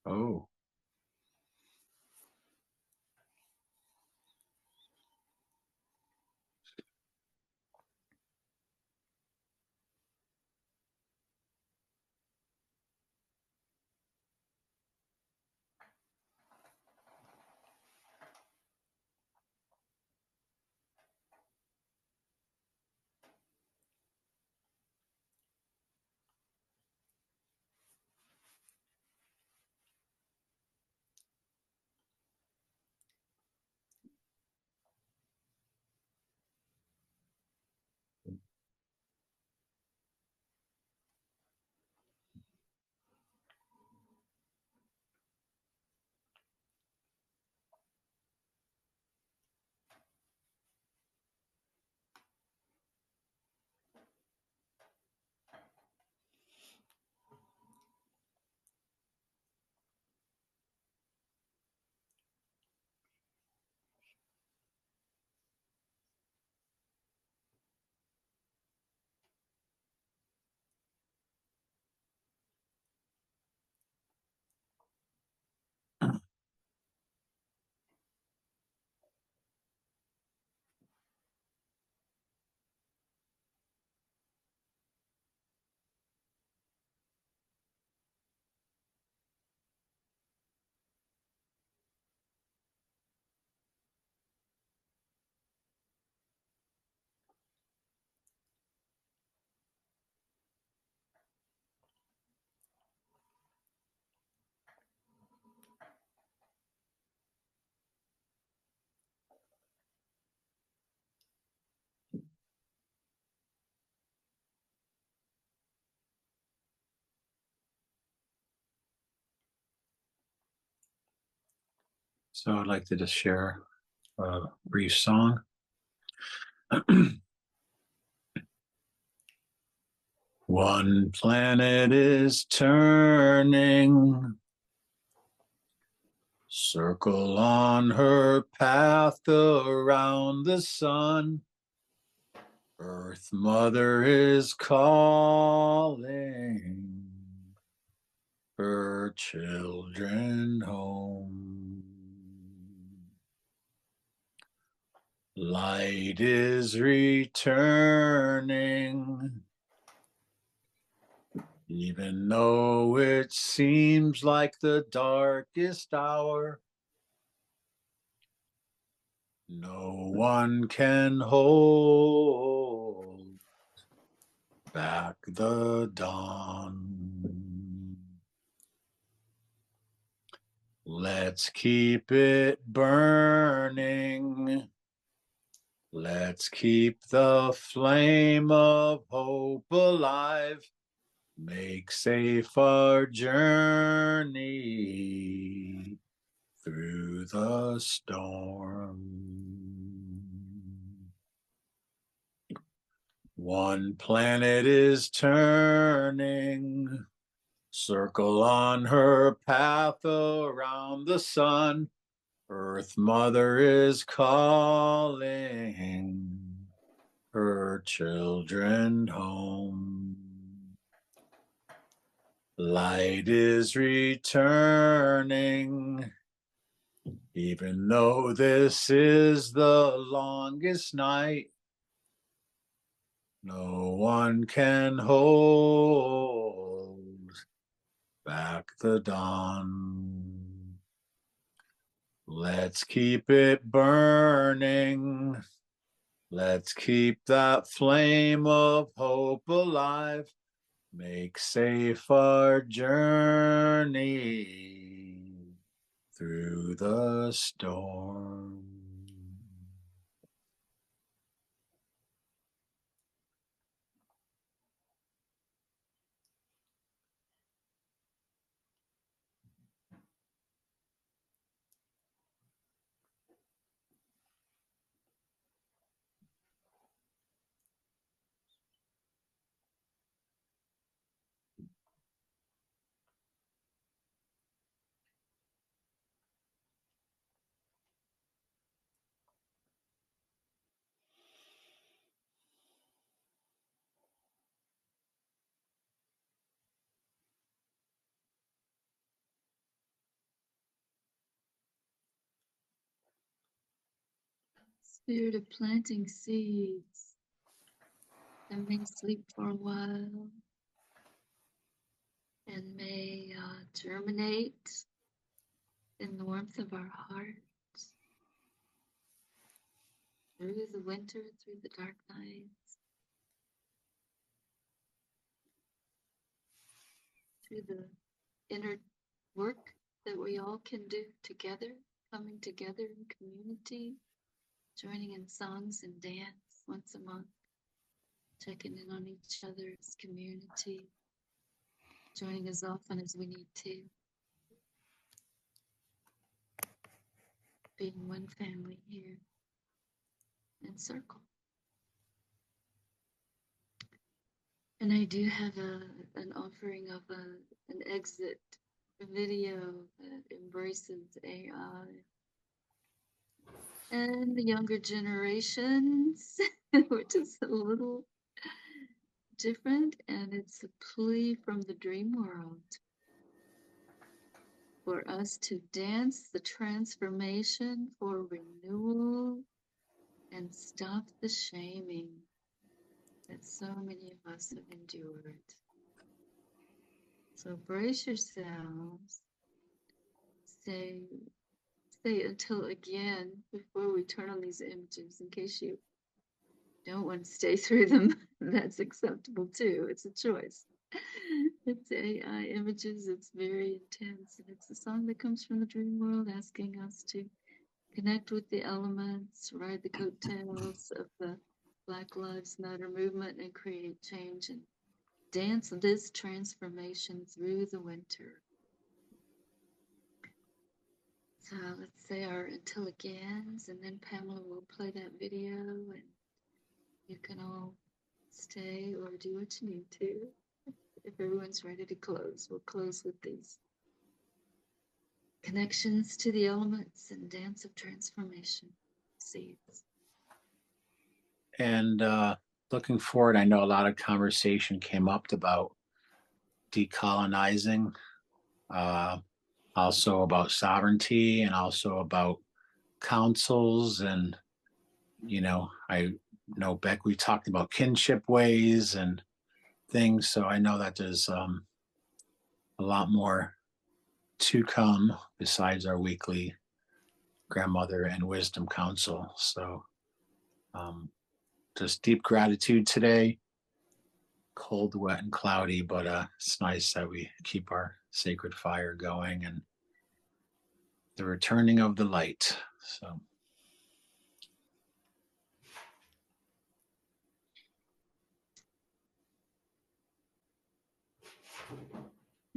Oh. So I'd like to just share a brief song. One planet is turning, circle on her path around the sun. Earth Mother is calling her children home. Light is returning, even though it seems like the darkest hour. No one can hold back the dawn. Let's keep it burning. Let's keep the flame of hope alive. Make safe our journey through the storm. One planet is turning, circle on her path around the sun. Earth Mother is calling her children home. Light is returning, even though this is the longest night. No one can hold back the dawn. Let's keep it burning. Let's keep that flame of hope alive. Make safe our journey through the storm. Spirit of planting seeds that may sleep for a while and may germinate in the warmth of our hearts through the winter, through the dark nights, through the inner work that we all can do together, coming together in community, joining in songs and dance once a month, checking in on each other as community, joining as often as we need to, being one family here in circle. And I do have an offering of an exit video that embraces AI and the younger generations, which is a little different, and it's a plea from the dream world for us to dance the transformation for renewal and stop the shaming that so many of us have endured. So brace yourselves. Stay until again before we turn on these images, in case you don't want to stay through them. That's acceptable too. It's a choice. It's AI images. It's very intense, and it's a song that comes from the dream world, asking us to connect with the elements, ride the coattails of the Black Lives Matter movement, and create change and dance this transformation through the winter. So let's say our until agains, and then Pamela will play that video, and you can all stay or do what you need to. If everyone's ready to close, we'll close with these connections to the elements and dance of transformation seeds. And looking forward, I know a lot of conversation came up about decolonizing, also about sovereignty, and also about councils. And, I know, Beck, we talked about kinship ways and things. So I know that there's a lot more to come besides our weekly grandmother and wisdom council. So just deep gratitude today. Cold, wet, and cloudy, but it's nice that we keep our sacred fire going and the returning of the light. So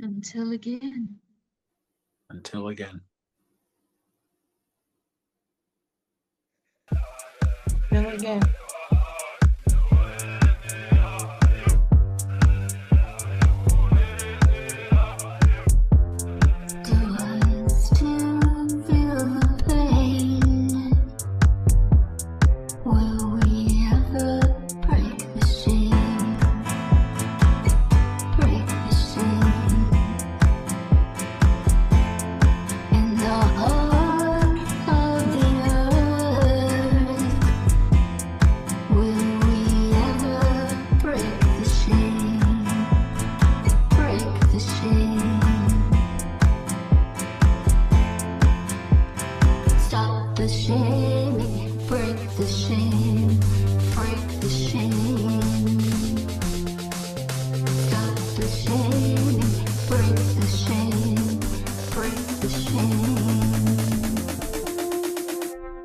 Until again. until again. Till again. Do I still feel the pain? Will we ever break the shame? Break the shame in the heart of the earth. Will we ever break the shame? Break the shame. Stop the shaming, break the shame, break the shame. Stop the shaming, break the shame, break the shame.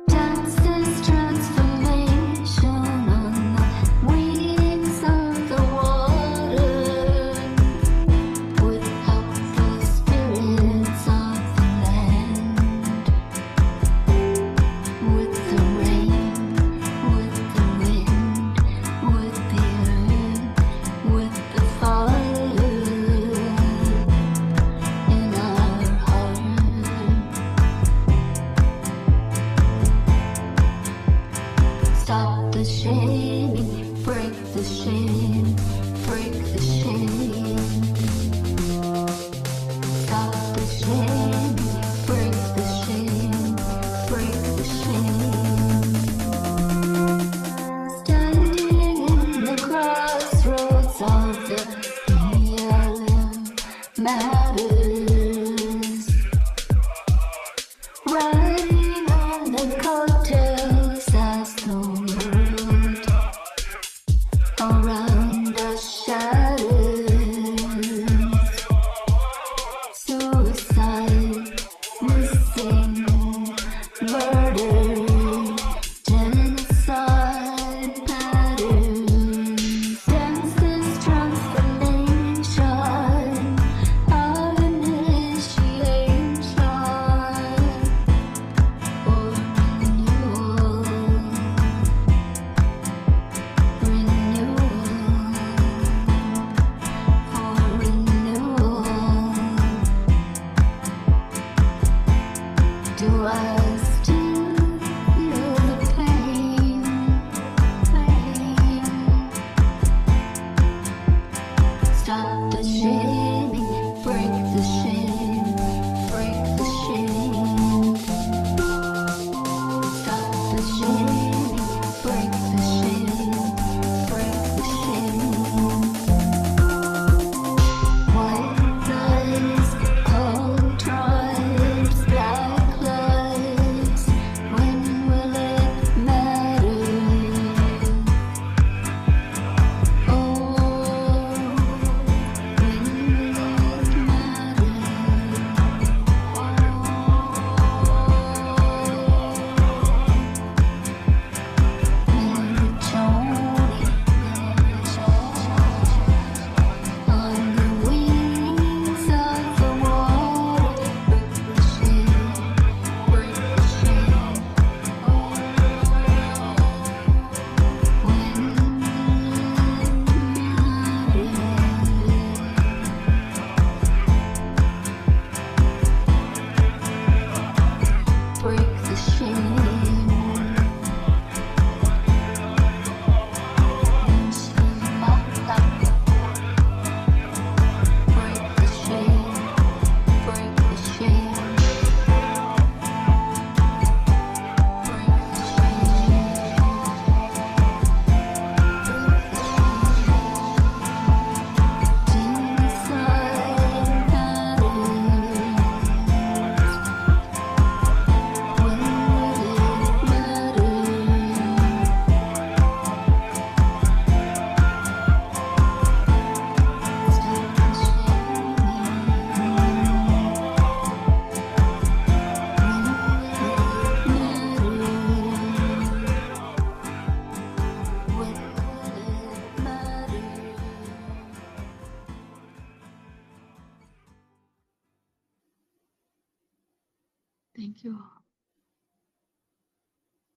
Dance this transformation on the wings of the water, with helpful spirits of the land. With the rain, with the wind, with the earth, with the fire in our heart. Stop the shaming, break the shame, break the shame. Stop the shaming, break the shame, break the shame. Standing in the crossroads of the healing matters. Riding on the coattails as the world around us shatters. Suicide, missing, murder, genocide patterns. Dance this transformation of initiation or renewal. Sure.